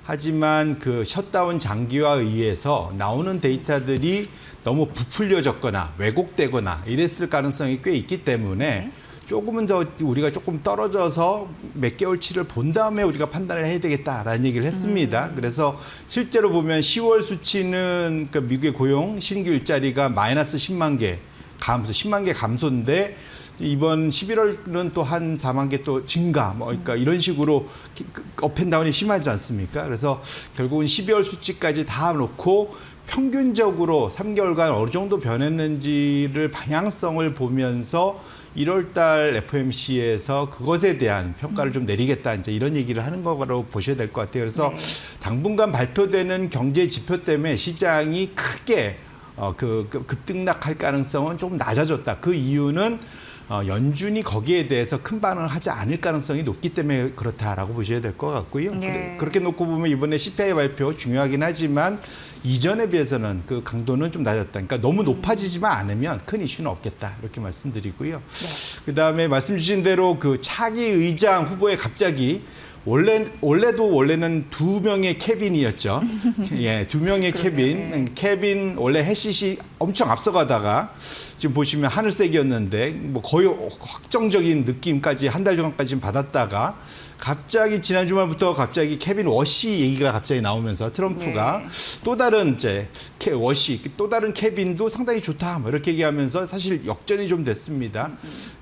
하지만 그 셧다운 장기화에 의해서 나오는 데이터들이 너무 부풀려졌거나 왜곡되거나 이랬을 가능성이 꽤 있기 때문에 조금은 더 우리가 조금 떨어져서 몇 개월치를 본 다음에 우리가 판단을 해야 되겠다라는 얘기를 했습니다. 그래서 실제로 보면 10월 수치는 그 미국의 고용 신규 일자리가 마이너스 10만 개 감소, 10만 개 감소인데 이번 11월은 또 한 4만 개 또 증가, 뭐 그러니까 이런 식으로 업앤다운이 심하지 않습니까? 그래서 결국은 12월 수치까지 다 놓고 평균적으로 3개월간 어느 정도 변했는지를 방향성을 보면서 1월 달 FOMC에서 그것에 대한 평가를 좀 내리겠다, 이제 이런 얘기를 하는 거로 보셔야 될 것 같아요. 그래서 네. 당분간 발표되는 경제 지표 때문에 시장이 크게 급등락할 가능성은 조금 낮아졌다. 그 이유는 연준이 거기에 대해서 큰 반응을 하지 않을 가능성이 높기 때문에 그렇다라고 보셔야 될 것 같고요. 네. 그렇게 놓고 보면 이번에 CPI 발표 중요하긴 하지만 이전에 비해서는 그 강도는 좀 낮았다. 그러니까 너무 높아지지만 않으면 큰 이슈는 없겠다. 이렇게 말씀드리고요. 그다음에 말씀 주신 대로 그 차기 의장 후보에 갑자기 원래는 2명의 케빈이었죠. 예, 2명의 케빈 원래 해시시 엄청 앞서가다가 지금 보시면 하늘색이었는데 뭐 거의 확정적인 느낌까지 한 달 전까지 받았다가 갑자기 지난 주말부터 갑자기 케빈 워시 얘기가 갑자기 나오면서 트럼프가 또 다른 이제 워시 또 다른 케빈도 상당히 좋다 뭐 이렇게 얘기하면서 사실 역전이 좀 됐습니다.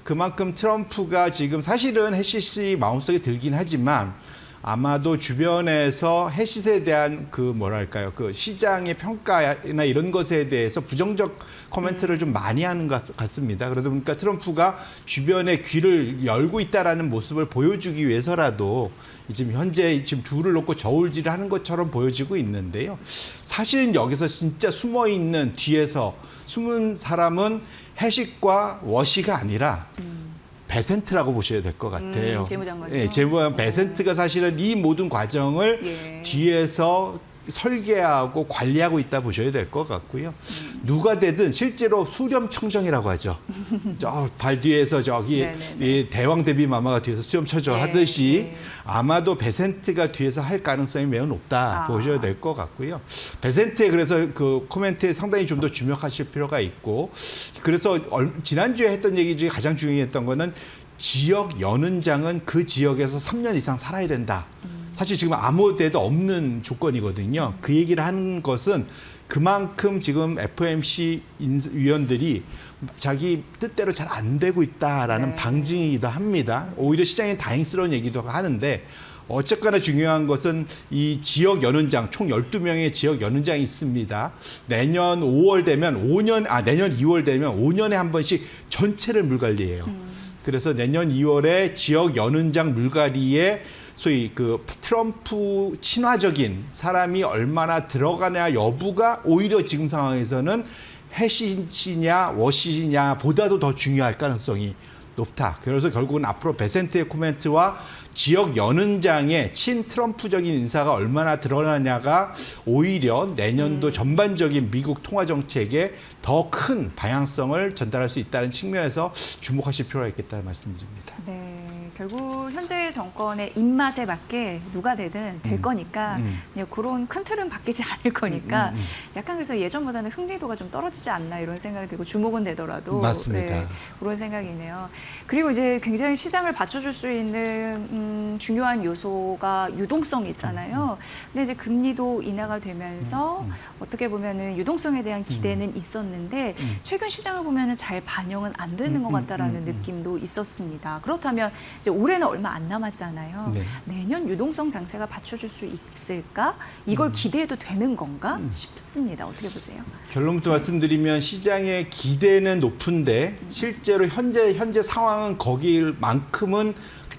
그만큼 트럼프가 지금 사실은 해시시 마음속에 들긴 하지만 아마도 주변에서 해시에 대한 그 뭐랄까요, 그 시장의 평가나 이런 것에 대해서 부정적 코멘트를 좀 많이 하는 것 같습니다. 그러다 보니까 트럼프가 주변에 귀를 열고 있다라는 모습을 보여주기 위해서라도 지금 현재 지금 둘을 놓고 저울질을 하는 것처럼 보여지고 있는데요. 사실은 여기서 진짜 숨어 있는 뒤에서 숨은 사람은 해시과 워시가 아니라 베센트라고 보셔야 될 것 같아요. 재무장관이요? 예, 재무장관 베센트가 사실은 이 모든 과정을 뒤에서 설계하고 관리하고 있다 보셔야 될 것 같고요. 누가 되든 실제로 수렴청정이라고 하죠. 저 발 뒤에서 저기 이 대왕 대비 마마가 뒤에서 수렴청정 하듯이 아마도 베센트가 뒤에서 할 가능성이 매우 높다 보셔야 될 것 같고요. 베센트에 그래서 그 코멘트에 상당히 좀 더 주목하실 필요가 있고, 그래서 지난주에 했던 얘기 중에 가장 중요했던 거는 지역 연은장은 그 지역에서 3년 이상 살아야 된다. 사실 지금 아무 데도 없는 조건이거든요. 그 얘기를 하는 것은 그만큼 지금 FOMC 위원들이 자기 뜻대로 잘 안 되고 있다라는 방증이기도 합니다. 오히려 시장에 다행스러운 얘기도 하는데 어쨌거나 중요한 것은 이 지역 연은장, 총 12명의 지역 연은장이 있습니다. 내년 5월 되면 내년 2월 되면 5년에 한 번씩 전체를 물갈리해요. 그래서 내년 2월에 지역 연은장 물갈이에 소위 그 트럼프 친화적인 사람이 얼마나 들어가냐 여부가 오히려 지금 상황에서는 해시냐 워시냐 보다도 더 중요할 가능성이 높다. 그래서 결국은 앞으로 베센트의 코멘트와 지역 연은장의 친트럼프적인 인사가 얼마나 드러나냐가 오히려 내년도 전반적인 미국 통화 정책에 더 큰 방향성을 전달할 수 있다는 측면에서 주목하실 필요가 있겠다는 말씀드립니다. 네, 결국 현재 정권의 입맛에 맞게 누가 되든 될 거니까 그냥 그런 큰 틀은 바뀌지 않을 거니까 약간 그래서 예전보다는 흥미도가 좀 떨어지지 않나 이런 생각이 들고 주목은 되더라도 맞습니다. 그런 생각이네요. 그리고 이제 굉장히 시장을 받쳐줄 수 있는 중요한 요소가 유동성이잖아요. 근데 이제 금리도 인하가 되면서 어떻게 보면은 유동성에 대한 기대는 있었는데 최근 시장을 보면은 잘 반영은 안 되는 것 같다라는 느낌도 있었습니다. 그렇다면 이제 올해는 얼마 안 남았잖아요. 내년 유동성 장세가 받쳐줄 수 있을까? 이걸 기대해도 되는 건가 싶습니다. 어떻게 보세요? 결론부터 말씀드리면 시장의 기대는 높은데 실제로 현재 상황은 거기만큼은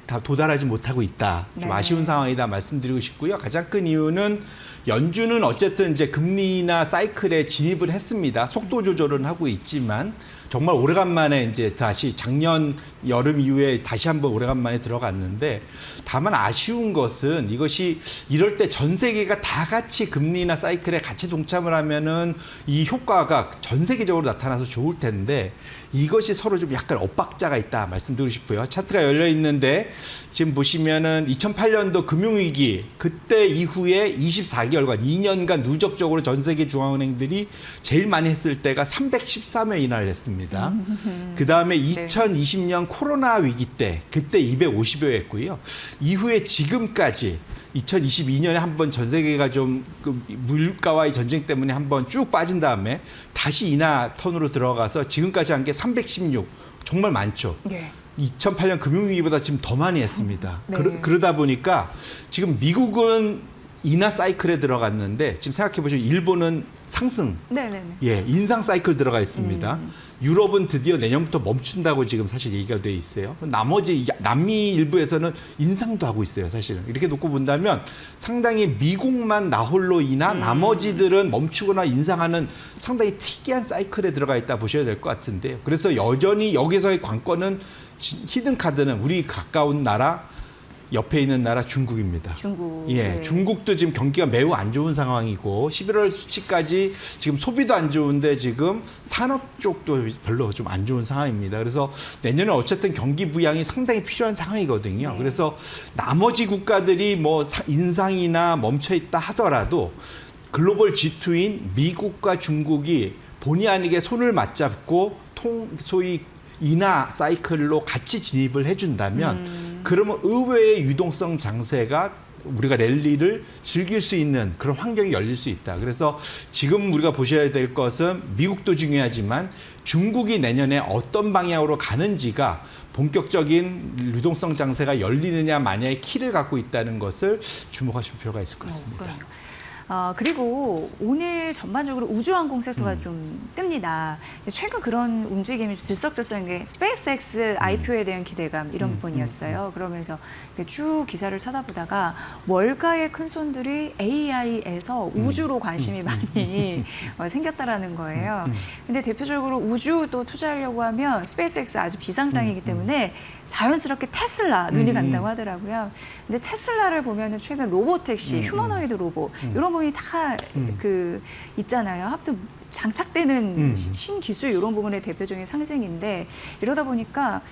다 도달하지 못하고 있다. 좀 아쉬운 상황이다 말씀드리고 싶고요. 가장 큰 이유는 연준은 어쨌든 이제 금리나 사이클에 진입을 했습니다. 속도 조절은 하고 있지만 정말 오래간만에 이제 다시 작년 여름 이후에 다시 한번 오래간만에 들어갔는데 다만 아쉬운 것은 이것이 이럴 때 전 세계가 다 같이 금리나 사이클에 같이 동참을 하면은 이 효과가 전 세계적으로 나타나서 좋을 텐데 이것이 서로 좀 약간 엇박자가 있다 말씀드리고 싶고요. 차트가 열려 있는데 지금 보시면은 2008년도 금융위기 그때 이후에 24개월간 2년간 누적적으로 전 세계 중앙은행들이 제일 많이 했을 때가 313회 인하를 했습니다. 그 다음에 2020년 코로나 위기 때 그때 250여 회 했고요. 이후에 지금까지 2022년에 한번 전 세계가 좀 그 물가와의 전쟁 때문에 한번 쭉 빠진 다음에 다시 인하 턴으로 들어가서 지금까지 한 게 316 정말 많죠. 네. 2008년 금융위기보다 지금 더 많이 했습니다. 네. 그러다 보니까 지금 미국은 인하 사이클에 들어갔는데 지금 생각해 보시면 일본은 상승, 네네네. 예, 인상 사이클 들어가 있습니다. 유럽은 드디어 내년부터 멈춘다고 지금 사실 얘기가 돼 있어요. 나머지 남미 일부에서는 인상도 하고 있어요, 사실은. 이렇게 놓고 본다면 상당히 미국만 나홀로 인하 나머지들은 멈추거나 인상하는 상당히 특이한 사이클에 들어가 있다 보셔야 될 것 같은데요. 그래서 여전히 여기서의 관건은 히든 카드는 우리 가까운 나라 옆에 있는 나라 중국입니다. 중국. 예, 네. 중국도 지금 경기가 매우 안 좋은 상황이고 11월 수치까지 지금 소비도 안 좋은데 지금 산업 쪽도 별로 좀 안 좋은 상황입니다. 그래서 내년에 어쨌든 경기 부양이 상당히 필요한 상황이거든요. 네. 그래서 나머지 국가들이 뭐 인상이나 멈춰 있다 하더라도 글로벌 G2인 미국과 중국이 본의 아니게 손을 맞잡고 소위 인하 사이클로 같이 진입을 해준다면 그러면 의외의 유동성 장세가 우리가 랠리를 즐길 수 있는 그런 환경이 열릴 수 있다. 그래서 지금 우리가 보셔야 될 것은 미국도 중요하지만 중국이 내년에 어떤 방향으로 가는지가 본격적인 유동성 장세가 열리느냐 마냐의 키를 갖고 있다는 것을 주목하실 필요가 있을 것 같습니다. 그럼요. 그리고 오늘 전반적으로 우주항공 섹터가 좀 뜹니다. 최근 그런 움직임이 들썩들썩한 게 스페이스X IPO에 대한 기대감 이런 부분이었어요. 그러면서 쭉 기사를 찾아보다가 월가의 큰 손들이 AI에서 우주로 관심이 많이 생겼다라는 거예요. 근데 대표적으로 우주도 투자하려고 하면 스페이스X 아주 비상장이기 때문에 자연스럽게 테슬라 눈이 간다고 하더라고요. 근데 테슬라를 보면은 최근 로보택시, 휴머노이드 로봇 이런 부분이 다 그 있잖아요. 하여튼 장착되는 신기술 이런 부분의 대표적인 상징인데 이러다 보니까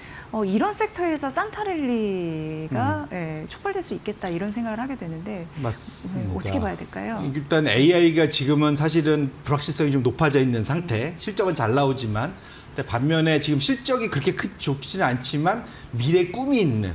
이런 섹터에서 산타랠리가 예, 촉발될 수 있겠다 이런 생각을 하게 되는데 맞습니다. 어떻게 봐야 될까요? 일단 AI가 지금은 사실은 불확실성이 좀 높아져 있는 상태. 실적은 잘 나오지만 근데 반면에 지금 실적이 그렇게 좋지는 않지만 미래 꿈이 있는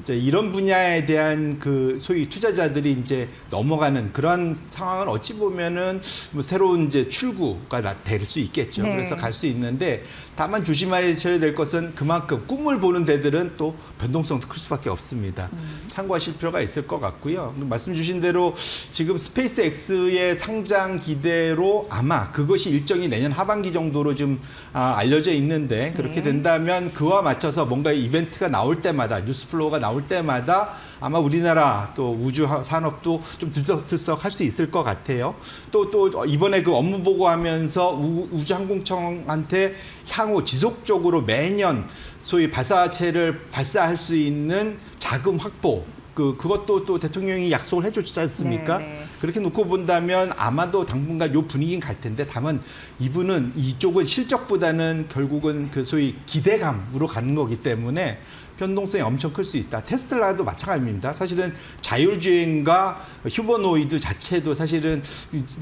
이제 이런 분야에 대한 그 소위 투자자들이 이제 넘어가는 그런 상황은 어찌 보면은 뭐 새로운 이제 출구가 될 수 있겠죠. 네. 그래서 갈 수 있는데 다만 조심하셔야 될 것은 그만큼 꿈을 보는 데들은 또 변동성도 클 수밖에 없습니다. 참고하실 필요가 있을 것 같고요. 말씀 주신 대로 지금 스페이스X의 상장 기대로 아마 그것이 일정이 내년 하반기 정도로 좀 알려져 있는데 그렇게 네. 된다면 그와 맞춰서 뭔가 이벤트가 나올 때마다 뉴스 플로우가 나올 때마다 아마 우리나라 또 우주 산업도 좀 들썩들썩 할 수 있을 것 같아요. 또 이번에 그 업무 보고하면서 우주항공청한테 향후 지속적으로 매년 소위 발사체를 발사할 수 있는 자금 확보 그것도 또 대통령이 약속을 해줬지 않습니까? 네, 네. 그렇게 놓고 본다면 아마도 당분간 요 분위기는 갈 텐데 다만 이쪽은 실적보다는 결국은 그 소위 기대감으로 가는 거기 때문에 변동성이 엄청 클 수 있다. 테슬라도 마찬가지입니다. 사실은 자율주행과 휴머노이드 자체도 사실은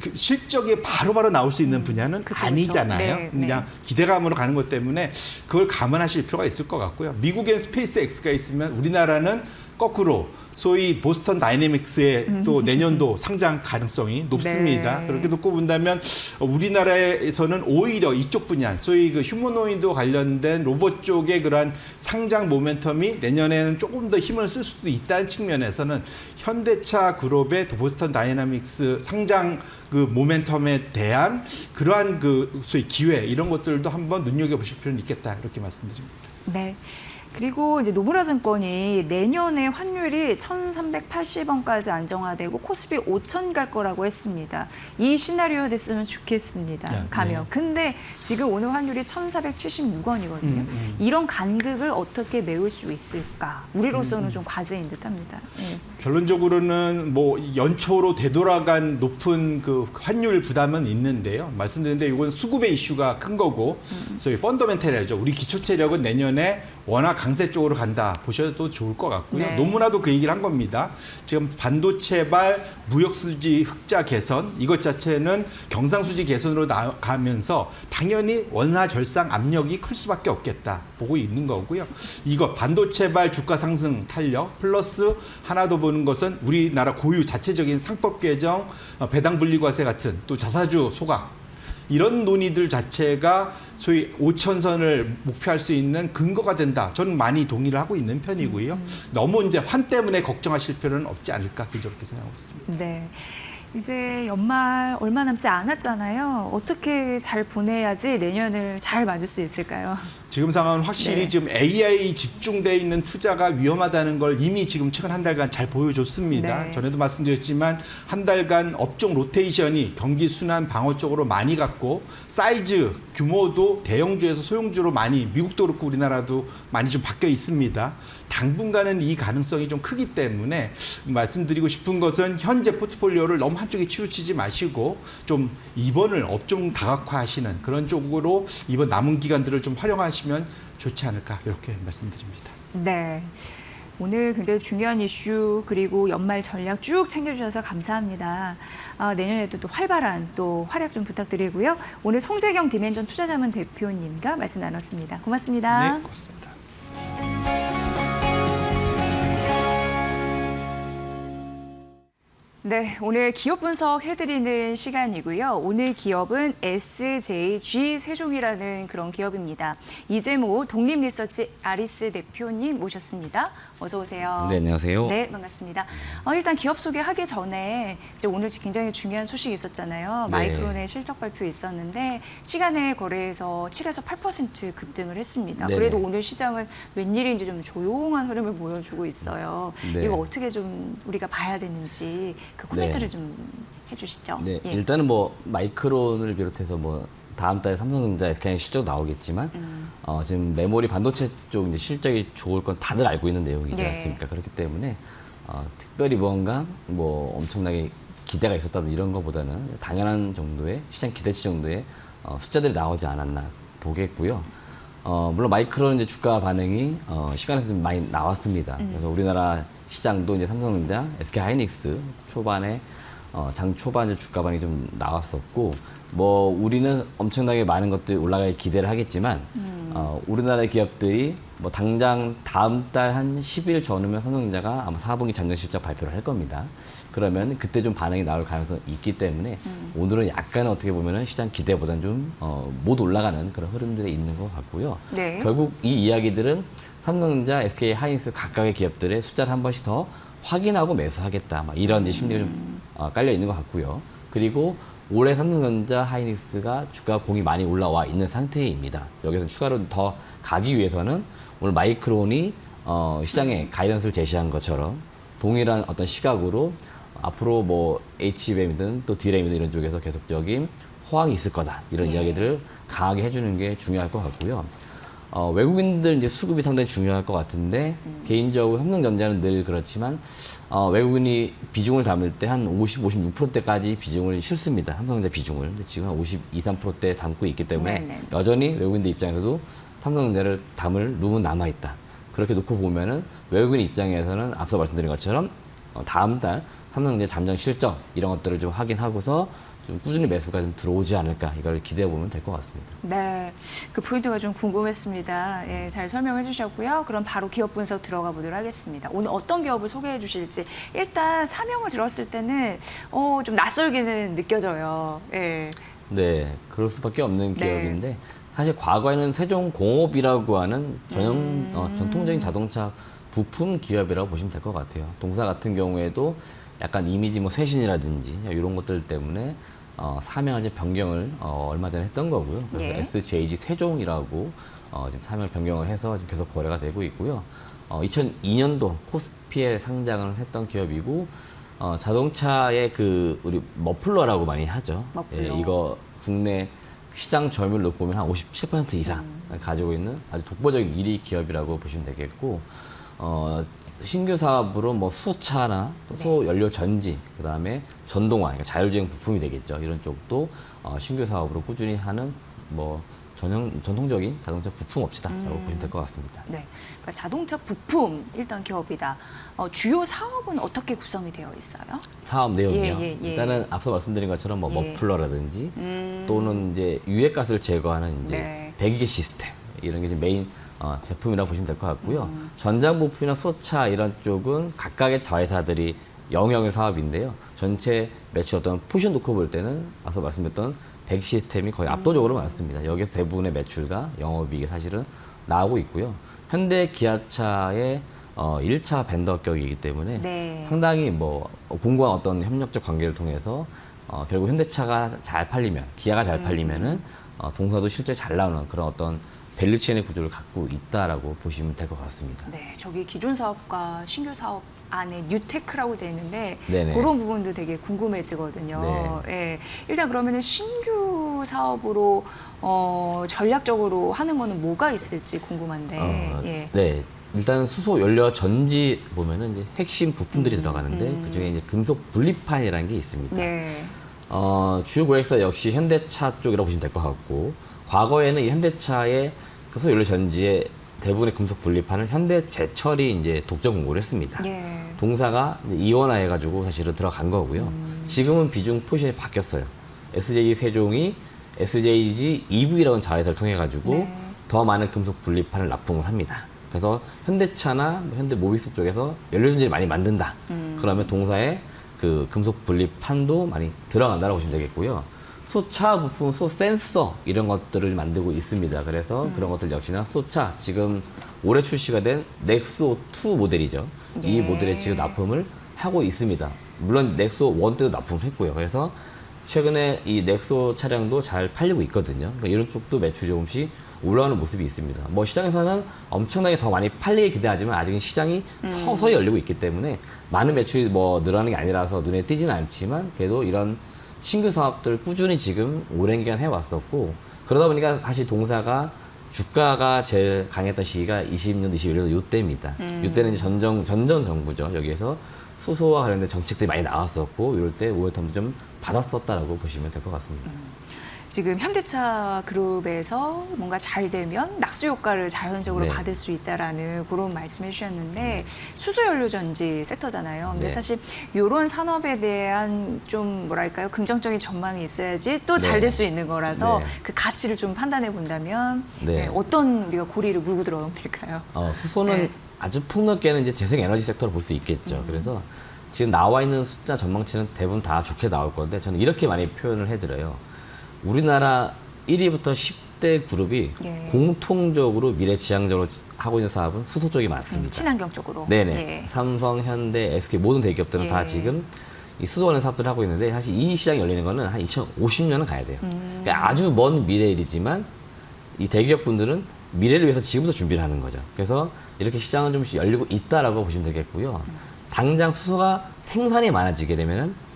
그 실적이 바로바로 나올 수 있는 분야는 그쵸, 아니잖아요. 네, 그냥 기대감으로 가는 것 때문에 그걸 감안하실 필요가 있을 것 같고요. 미국엔 스페이스X가 있으면 우리나라는 거꾸로 소위 보스턴 다이내믹스의 또 내년도 상장 가능성이 높습니다. 네. 그렇게 놓고 본다면 우리나라에서는 오히려 이쪽 분야, 소위 그 휴머노이드 관련된 로봇 쪽의 그러한 상장 모멘텀이 내년에는 조금 더 힘을 쓸 수도 있다는 측면에서는 현대차 그룹의 보스턴 다이내믹스 상장 그 모멘텀에 대한 그러한 그 소위 기회 이런 것들도 한번 눈여겨보실 필요는 있겠다 이렇게 말씀드립니다. 네. 그리고 이제 노무라 증권이 내년에 환율이 1,380원까지 안정화되고 코스피 5,000 갈 거라고 했습니다. 이 시나리오 됐으면 좋겠습니다. 네, 가면. 네. 근데 지금 오늘 환율이 1,476원이거든요. 이런 간극을 어떻게 메울 수 있을까? 우리로서는 좀 과제인 듯합니다. 네. 결론적으로는 뭐 연초로 되돌아간 높은 그 환율 부담은 있는데요. 말씀드렸는데 이건 수급의 이슈가 큰 거고, 소위 펀더멘탈이죠. 우리 기초 체력은 내년에 워낙 강세 쪽으로 간다 보셔도 좋을 것 같고요. 네. 노무라도 그 얘기를 한 겁니다. 지금 반도체발 무역수지 흑자 개선 이것 자체는 경상수지 개선으로 나가면서 당연히 원화 절상 압력이 클 수밖에 없겠다 보고 있는 거고요. 이거 반도체발 주가 상승 탄력 플러스 하나 더 보는 것은 우리나라 고유 자체적인 상법 개정, 배당 분리과세 같은 또 자사주 소각 이런 논의들 자체가 소위 5천선을 목표할 수 있는 근거가 된다. 저는 많이 동의를 하고 있는 편이고요. 너무 이제 환 때문에 걱정하실 필요는 없지 않을까 그렇게 생각하고 있습니다. 네. 이제 연말 얼마 남지 않았잖아요. 어떻게 잘 보내야지 내년을 잘 맞을 수 있을까요? 지금 상황은 확실히 네. 지금 AI 집중돼 있는 투자가 위험하다는 걸 이미 지금 최근 한 달간 잘 보여줬습니다. 네. 전에도 말씀드렸지만 한 달간 업종 로테이션이 경기 순환 방어 쪽으로 많이 갔고 사이즈 규모도 대형주에서 소형주로 많이 미국도 그렇고 우리나라도 많이 좀 바뀌어 있습니다. 당분간은 이 가능성이 좀 크기 때문에 말씀드리고 싶은 것은 현재 포트폴리오를 너무 한쪽에 치우치지 마시고 좀 이번을 업종 다각화하시는 그런 쪽으로 이번 남은 기간들을 좀 활용하시면 좋지 않을까 이렇게 말씀드립니다. 네. 오늘 굉장히 중요한 이슈 그리고 연말 전략 쭉 챙겨주셔서 감사합니다. 내년에도 또 활발한 또 활약 좀 부탁드리고요. 오늘 송재경 디멘전 투자자문 대표님과 말씀 나눴습니다. 고맙습니다. 네, 고맙습니다. 네, 오늘 기업 분석 해드리는 시간이고요. 오늘 기업은 SJG 세종이라는 그런 기업입니다. 이재모 독립리서치 아리스 대표님 모셨습니다. 어서 오세요. 네, 안녕하세요. 네, 반갑습니다. 일단 기업 소개하기 전에 이제 오늘 굉장히 중요한 소식이 있었잖아요. 네. 마이크론의 실적 발표 있었는데 시간에 거래에서 7에서 8% 급등을 했습니다. 네네. 그래도 오늘 시장은 웬일인지 좀 조용한 흐름을 보여주고 있어요. 네. 이거 어떻게 좀 우리가 봐야 되는지 그 코멘트를 네. 좀 해주시죠. 네, 예. 일단은 뭐 마이크론을 비롯해서 뭐 다음 달에 삼성전자 SK 실적 나오겠지만 지금 메모리 반도체 쪽 이제 실적이 좋을 건 다들 알고 있는 내용이지 네. 않습니까? 그렇기 때문에 특별히 뭔가 뭐 엄청나게 기대가 있었다든 이런 것보다는 당연한 정도의 시장 기대치 정도의 숫자들이 나오지 않았나 보겠고요. 물론 마이크론 이제 주가 반응이 시간에서 좀 많이 나왔습니다. 그래서 우리나라 시장도 이제 삼성전자, SK 하이닉스 초반에 장 초반에 주가 반응이 좀 나왔었고, 뭐 우리는 엄청나게 많은 것들이 올라갈 기대를 하겠지만 우리나라 기업들이 뭐 당장 다음 달 한 10일 전후면 삼성전자가 아마 4분기 잠정 실적 발표를 할 겁니다. 그러면 그때 좀 반응이 나올 가능성이 있기 때문에 오늘은 약간 어떻게 보면은 시장 기대보다는 좀 못 올라가는 그런 흐름들이 있는 것 같고요. 네. 결국 이 이야기들은 삼성전자, SK 하이닉스 각각의 기업들의 숫자를 한 번씩 더 확인하고 매수하겠다. 막 이런 이제 심리가 좀 깔려 있는 것 같고요. 그리고 올해 삼성전자, 하이닉스가 주가 공이 많이 올라와 있는 상태입니다. 여기서 추가로 더 가기 위해서는 오늘 마이크론이 시장에 가이던스를 제시한 것처럼 동일한 어떤 시각으로 앞으로 뭐 HBM이든 또 D램이든 이런 쪽에서 계속적인 호황이 있을 거다. 이런 이야기들을 강하게 해주는 게 중요할 것 같고요. 외국인들 이제 수급이 상당히 중요할 것 같은데 개인적으로 삼성전자는 늘 그렇지만 외국인이 비중을 담을 때 한 50, 56%대까지 비중을 실습니다. 삼성전자 비중을. 근데 지금 한 52, 3%대 담고 있기 때문에 네네. 여전히 외국인들 입장에서도 삼성전자를 담을 룸은 남아있다. 그렇게 놓고 보면은 외국인 입장에서는 앞서 말씀드린 것처럼 다음 달 삼성전자 잠정 실적 이런 것들을 좀 확인하고서 좀 꾸준히 매수가 좀 들어오지 않을까 이걸 기대해 보면 될 것 같습니다. 네, 그 포인트가 좀 궁금했습니다. 예, 잘 설명해 주셨고요. 그럼 바로 기업 분석 들어가 보도록 하겠습니다. 오늘 어떤 기업을 소개해 주실지 일단 사명을 들었을 때는 좀 낯설게는 느껴져요. 예. 네, 그럴 수밖에 없는 네. 기업인데 사실 과거에는 세종공업이라고 하는 전통적인 자동차 부품 기업이라고 보시면 될 것 같아요. 동사 같은 경우에도 약간 이미지 뭐 쇄신이라든지 이런 것들 때문에 사명을 이제 변경을 얼마 전에 했던 거고요. 그래서 예. SJG 세종이라고 지금 사명을 변경을 해서 지금 계속 거래가 되고 있고요. 2002년도 코스피에 상장을 했던 기업이고 자동차의 그 우리 머플러라고 많이 하죠. 머플러. 예, 이거 국내 시장 점유율 놓고 보면 한 57% 이상 가지고 있는 아주 독보적인 1위 기업이라고 보시면 되겠고 신규 사업으로 뭐 수소차나 소연료 전지, 그다음에 전동화, 그러니까 자율주행 부품이 되겠죠. 이런 쪽도 신규 사업으로 꾸준히 하는 뭐 전통적인 자동차 부품 업체다라고 보시면 될 것 같습니다. 네, 그러니까 자동차 부품 일단 기업이다. 주요 사업은 어떻게 구성이 되어 있어요? 사업 내용이요. 예. 일단은 앞서 말씀드린 것처럼 뭐 예. 머플러라든지 또는 이제 유해가스를 제거하는 이제 네. 배기계 시스템 이런 게 이제 메인 제품이라고 보시면 될 것 같고요. 전장 부품이나 소차 이런 쪽은 각각의 자회사들이 영역의 사업인데요. 전체 매출 어떤 포션 놓고 볼 때는 앞서 말씀드렸던 백 시스템이 거의 압도적으로 많습니다. 여기서 대부분의 매출과 영업이익이 사실은 나오고 있고요. 현대 기아차의 1차 벤더격이기 때문에 네. 상당히 뭐 공고한 어떤 협력적 관계를 통해서 결국 현대차가 잘 팔리면, 기아가 잘 팔리면은 동사도 실제 잘 나오는 그런 어떤 밸류체인의 구조를 갖고 있다라고 보시면 될 것 같습니다. 네, 저기 기존 사업과 신규 사업 안에 뉴테크라고 되어 있는데 네네. 그런 부분도 되게 궁금해지거든요. 네. 예, 일단 그러면은 신규 사업으로 전략적으로 하는 거는 뭐가 있을지 궁금한데. 예. 네. 일단 수소 연료 전지 보면은 이제 핵심 부품들이 들어가는데 그중에 이제 금속 분리판이라는 게 있습니다. 네. 주요 고객사 역시 현대차 쪽이라고 보시면 될 것 같고, 과거에는 이 현대차의 그 수소 연료 전지의 대부분의 금속 분리판을 현대제철이 이제 독점 공고를 했습니다. 예. 동사가 이제 이원화해가지고 사실은 들어간 거고요. 지금은 비중 포지션이 바뀌었어요. SJ 세종이 SJG EV라는 자회사를 통해 가지고 네. 더 많은 금속 분리판을 납품을 합니다. 그래서 현대차나 현대 모비스 쪽에서 연료전지를 많이 만든다. 그러면 동사에 그 금속 분리판도 많이 들어간다고 보시면 되겠고요. 소차 부품, 소 센서 이런 것들을 만들고 있습니다. 그래서 그런 것들 역시나 소차 지금 올해 출시가 된 넥소 2 모델이죠. 이 네. 모델에 지금 납품을 하고 있습니다. 물론 넥소 1 때도 납품을 했고요. 그래서 최근에 이 넥소 차량도 잘 팔리고 있거든요. 그러니까 이런 쪽도 매출이 조금씩 올라오는 모습이 있습니다. 뭐 시장에서는 엄청나게 더 많이 팔리게 기대하지만 아직은 시장이 서서히 열리고 있기 때문에 많은 매출이 뭐 늘어나는 게 아니라서 눈에 띄지는 않지만 그래도 이런 신규 사업들 꾸준히 지금 오랜 기간 해왔었고, 그러다 보니까 사실 동사가 주가가 제일 강했던 시기가 20년, 21년 요때입니다. 요때는 이제 전전 정부죠. 여기에서 수소와 관련된 정책들이 많이 나왔었고, 이럴 때 모멘텀도 좀 받았었다라고 보시면 될 것 같습니다. 지금 현대차 그룹에서 뭔가 잘 되면 낙수 효과를 자연적으로 네. 받을 수 있다라는 그런 말씀해 주셨는데 수소 연료 전지 섹터잖아요. 근데 네. 사실 이런 산업에 대한 좀 뭐랄까요 긍정적인 전망이 있어야지 또 잘 네. 될 수 있는 거라서 네. 그 가치를 좀 판단해 본다면 네. 어떤 우리가 고리를 물고 들어가면 될까요? 수소는 네. 아주 폭넓게는 이제 재생 에너지 섹터로 볼 수 있겠죠. 그래서 지금 나와 있는 숫자 전망치는 대부분 다 좋게 나올 건데 저는 이렇게 많이 표현을 해드려요. 우리나라 1위부터 10대 그룹이 예. 공통적으로 미래지향적으로 하고 있는 사업은 수소 쪽이 많습니다. 친환경 쪽으로. 네네. 예. 삼성, 현대, SK 모든 대기업들은 예. 다 지금 이 수소 관련 사업들을 하고 있는데 사실 이 시장이 열리는 거는 한 2050년은 가야 돼요. 그러니까 아주 먼 미래 일이지만 이 대기업분들은 미래를 위해서 지금부터 준비를 하는 거죠. 그래서 이렇게 시장은 좀 열리고 있다라고 보시면 되겠고요. 당장 수소가 생산이 많아지게 되면은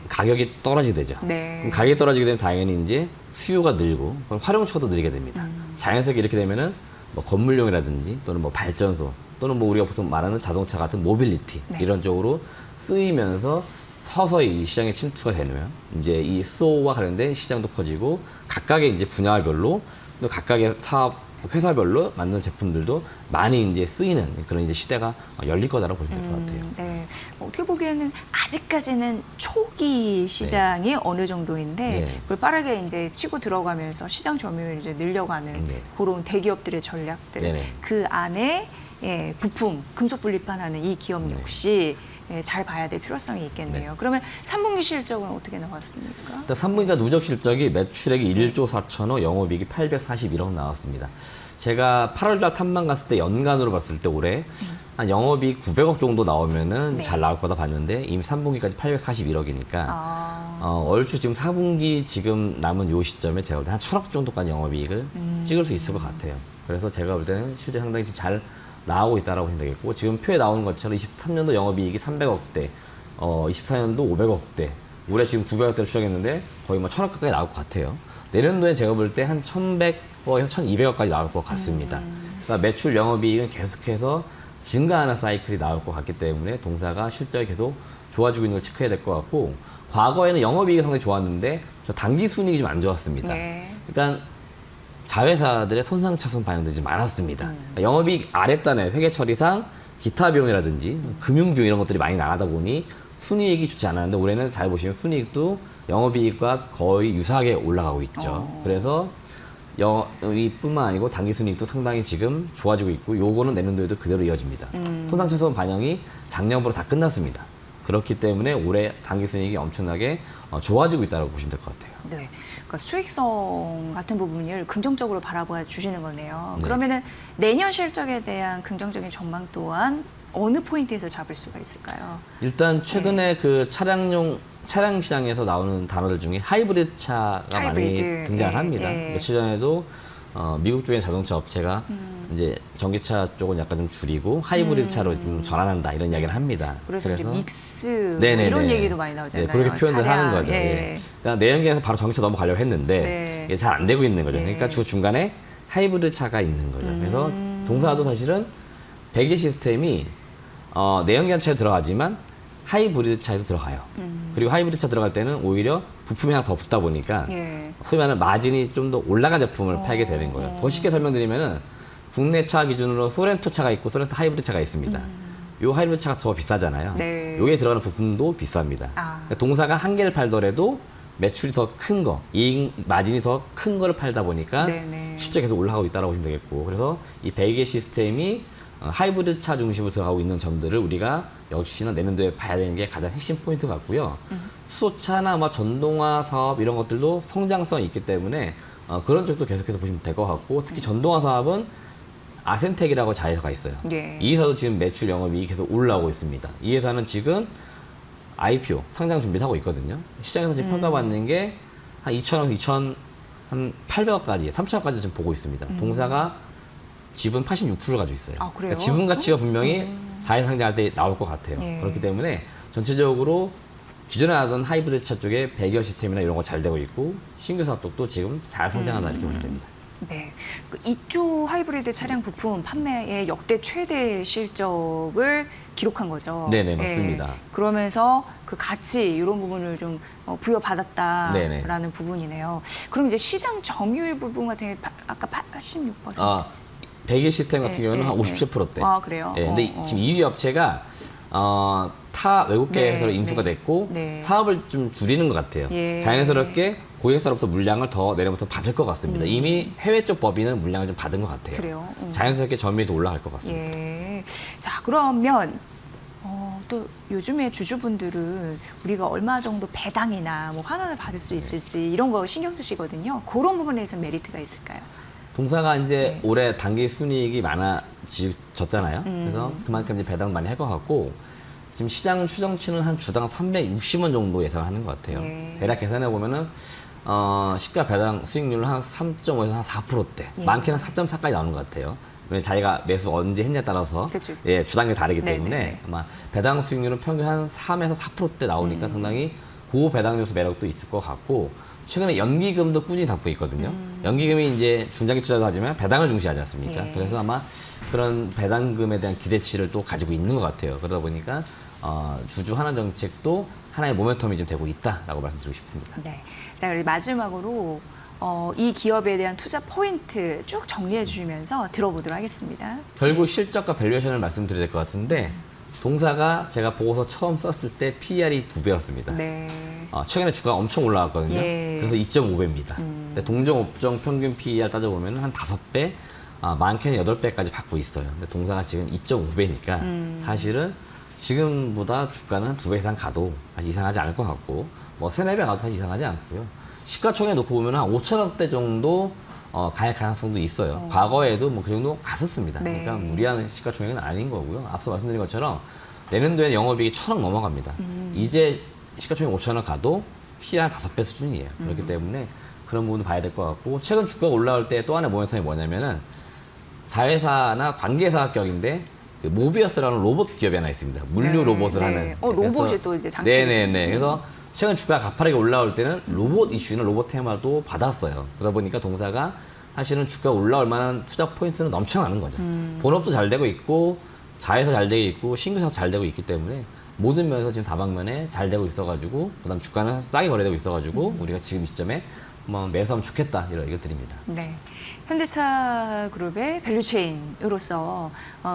가격이 떨어지게 되죠. 네. 그럼 가격이 떨어지게 되면 당연히 이제 수요가 늘고 그럼 활용처도 늘게 됩니다. 자연스럽게 이렇게 되면은 뭐 건물용이라든지 또는 뭐 발전소 또는 뭐 우리가 보통 말하는 자동차 같은 모빌리티 네. 이런 쪽으로 쓰이면서 서서히 이 시장에 침투가 되면 이제 이 수소와 관련된 시장도 커지고 각각의 이제 분야별로 또 각각의 사업 회사별로 만든 제품들도 많이 이제 쓰이는 그런 이제 시대가 열릴 거다라고 보시면 될 것 같아요. 네. 어떻게 보기에는 아직까지는 초기 시장이 어느 정도인데 네. 그걸 빠르게 이제 치고 들어가면서 시장 점유율을 이제 늘려가는 네. 그런 대기업들의 전략들. 네네. 그 안에 예, 부품, 금속 분리판하는 이 기업 네. 역시 예, 잘 봐야 될 필요성이 있겠네요. 그러면 3분기 실적은 어떻게 나왔습니까? 일단 3분기가 누적 실적이 매출액이 1조 4천억, 영업이익이 841억 나왔습니다. 제가 8월달 탐방 갔을 때 연간으로 봤을 때 올해 한 영업이익 900억 정도 나오면은 네. 잘 나올 거다 봤는데 이미 3분기까지 841억이니까 아, 얼추 지금 4분기 지금 남은 요 시점에 제가 볼 때 한 1,000억 정도까지 영업이익을 찍을 수 있을 것 같아요. 그래서 제가 볼 때는 실제 상당히 지금 잘 나오고 있다라고 보시면 되겠고 지금 표에 나오는 것처럼 23년도 영업이익이 300억대, 24년도 500억대, 올해 지금 900억대를 추정했는데 거의 뭐 1,000억 가까이 나올 것 같아요. 내년도에 제가 볼 때 한 1,100억에서 1,200억까지 나올 것 같습니다. 그러니까 매출 영업이익은 계속해서 증가하는 사이클이 나올 것 같기 때문에 동사가 실적이 계속 좋아지고 있는 걸 체크해야 될 것 같고 과거에는 영업이익이 상당히 좋았는데 저 단기 순이익이 좀 안 좋았습니다. 네. 그러니까 자회사들의 손상차손 반영들이 좀 많았습니다. 그러니까 영업이익 아랫단에 회계처리상 기타 비용이라든지 금융비용 이런 것들이 많이 나가다 보니 순이익이 좋지 않았는데 올해는 잘 보시면 순이익도 영업이익과 거의 유사하게 올라가고 있죠. 그래서 이뿐만 아니고 당기순이익도 상당히 지금 좋아지고 있고 요거는 내년도에도 그대로 이어집니다. 손상차손 반영이 작년보다 다 끝났습니다. 그렇기 때문에 올해 당기순이익이 엄청나게 좋아지고 있다고 보시면 될 것 같아요. 네. 그러니까 수익성 같은 부분을 긍정적으로 바라봐 주시는 거네요. 네. 그러면은 내년 실적에 대한 긍정적인 전망 또한 어느 포인트에서 잡을 수가 있을까요? 일단 최근에 그 차량 시장에서 나오는 단어들 중에 하이브리드 차가 하이브리드. 많이 등장을 예, 합니다. 예. 며칠 전에도 미국 쪽의 자동차 업체가 이제 전기차 쪽은 약간 좀 줄이고 하이브리드 차로 좀 전환한다 이런 이야기를 합니다. 그래서 이제 믹스 뭐 네네네. 이런 얘기도 많이 나오잖아요. 네, 그렇게 표현을 차량. 하는 거죠. 예. 예. 그러니까 내연기관에서 바로 전기차 넘어가려고 했는데 네. 이게 잘 안 되고 있는 거죠. 예. 그러니까 주 중간에 하이브리드 차가 있는 거죠. 그래서 동사도 사실은 배기 시스템이 내연기관 차에 들어가지만 하이브리드 차에도 들어가요. 그리고 하이브리드 차 들어갈 때는 오히려 부품이 하나 더 붙다 보니까 예. 소위 말하는 마진이 좀 더 올라간 제품을 팔게 되는 거예요. 더 쉽게 설명드리면은 국내 차 기준으로 소렌토 차가 있고 소렌토 하이브리드 차가 있습니다. 요 하이브리드 차가 더 비싸잖아요. 네. 요게 들어가는 부품도 비쌉니다. 아. 그러니까 동사가 한 개를 팔더라도 매출이 더 큰 거, 이익 마진이 더 큰 거를 팔다 보니까 네네. 실적이 계속 올라가고 있다고 보시면 되겠고, 그래서 이 배기의 시스템이 하이브리드 차 중심으로 들어가고 있는 점들을 우리가 역시나 내년도에 봐야 되는 게 가장 핵심 포인트 같고요. 수소차나 뭐 전동화 사업 이런 것들도 성장성이 있기 때문에 그런 쪽도 계속해서 보시면 될 것 같고, 특히 전동화 사업은 아센텍이라고 자회사가 있어요. 예. 이 회사도 지금 매출 영업이익이 계속 올라오고 있습니다. 이 회사는 지금 IPO 상장 준비를 하고 있거든요. 시장에서 지금 평가받는 게 한 2,000억, 한 800억까지, 3,000억까지 지금 보고 있습니다. 동사가 지분 86%를 가지고 있어요. 아, 그래요? 그러니까 지분 가치가 분명히 자회 상장할 때 나올 것 같아요. 예. 그렇기 때문에 전체적으로 기존에 하던 하이브리드 차 쪽에 배기어 시스템이나 이런 거 잘 되고 있고, 신규 사업 쪽도 지금 잘 성장한다 이렇게 보시면 됩니다. 네. 그 이쪽 하이브리드 차량 부품 판매의 역대 최대 실적을 기록한 거죠. 네네, 맞습니다. 그러면서 그 가치 이런 부분을 좀 네네. 부여받았다라는 부분이네요. 그럼 이제 시장 점유율 부분 같은 경우에 아까 86%. 배기 시스템 같은 예, 경우는 예, 한 예. 57%대. 아, 그래요? 예, 근데 어. 지금 2위 업체가 타 외국계 네, 회사로 인수가 네. 됐고 네. 사업을 좀 줄이는 것 같아요. 예. 자연스럽게 고객사로부터 물량을 더 내년부터 받을 것 같습니다. 이미 해외 쪽 법인은 물량을 좀 받은 것 같아요. 그래요? 자연스럽게 점유율도 올라갈 것 같습니다. 예. 자, 그러면 또 요즘에 주주분들은 우리가 얼마 정도 배당이나 뭐 환원을 받을 수 있을지 이런 거 신경 쓰시거든요. 그런 부분에서 메리트가 있을까요? 동사가 이제 네. 올해 단기 순이익이 많아졌잖아요. 그래서 그만큼 이제 배당 많이 할 것 같고, 지금 시장 추정치는 한 주당 360원 정도 예상하는 것 같아요. 예. 대략 계산해 보면은 시가 배당 수익률은 한 3.5에서 한 4%대, 예. 많게는 4.4까지 나오는 것 같아요. 왜냐면 자기가 매수 언제 했냐에 따라서 그쵸, 그쵸. 예, 주당이 다르기 네네네. 때문에 아마 배당 수익률은 평균 한 3에서 4%대 나오니까 상당히 고 배당 요소 매력도 있을 것 같고, 최근에 연기금도 꾸준히 담고 있거든요. 연기금이 이제 중장기 투자도 하지만 배당을 중시하지 않습니까? 예. 그래서 아마 그런 배당금에 대한 기대치를 또 가지고 있는 것 같아요. 그러다 보니까 주주 환원 정책도 하나의 모멘텀이 좀 되고 있다라고 말씀드리고 싶습니다. 네. 자, 그리고 마지막으로 이 기업에 대한 투자 포인트 쭉 정리해 주시면서 들어보도록 하겠습니다. 결국 실적과 밸류에이션을 말씀드려야 될 것 같은데, 동사가 제가 보고서 처음 썼을 때 PER이 2배였습니다. 네. 최근에 주가가 엄청 올라왔거든요. 예. 그래서 2.5배입니다. 근데 동종 업종 평균 PER 따져보면 한 5배, 많게는 8배까지 받고 있어요. 근데 동사가 지금 2.5배니까 사실은 지금보다 주가는 2배 이상 가도 사실 이상하지 않을 것 같고, 뭐 3, 4배 가도 사실 이상하지 않고요. 시가총액 놓고 보면 한 5천억대 정도 갈 가능성도 있어요. 과거에도 뭐 그 정도 갔었습니다. 네. 그러니까 무리한 시가총액은 아닌 거고요. 앞서 말씀드린 것처럼 내년도에는 영업이익이 1,000억 넘어갑니다. 이제 시가총액 5천억 가도 PER 한 5배 수준이에요. 그렇기 때문에 그런 부분도 봐야 될 것 같고, 최근 주가가 올라올 때 또 하나의 모멘텀이 뭐냐면은 자회사나 관계사 격인데 그 모비어스라는 로봇 기업이 하나 있습니다. 물류 네, 로봇을 네. 하는. 로봇이 그래서 또 이제 장착이 네네네. 그래서 최근 주가가 가파르게 올라올 때는 로봇 이슈는 로봇 테마도 받았어요. 그러다 보니까 동사가 사실은 주가 올라올 만한 투자 포인트는 넘쳐나는 거죠. 본업도 잘 되고 있고, 자회사 잘 되고 있고, 신규 사업 잘 되고 있기 때문에 모든 면에서 지금 다방면에 잘 되고 있어가지고, 그다음 주가는 싸게 거래되고 있어가지고 우리가 지금 이 시점에 한번 매수하면 좋겠다 이런 의견 드립니다. 네. 현대차 그룹의 밸류체인으로서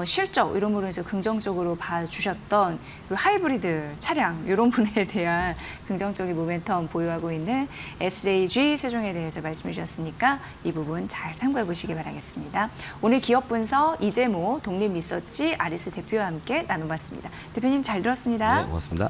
실적 이런 부분에서 긍정적으로 봐주셨던 그 하이브리드 차량 이런 분에 대한 긍정적인 모멘텀 보유하고 있는 SAG 세종에 대해서 말씀해 주셨으니까 이 부분 잘 참고해 보시기 바라겠습니다. 오늘 기업 분석 이재모 독립리서치 아리스 대표와 함께 나눠봤습니다. 대표님 잘 들었습니다. 네, 고맙습니다.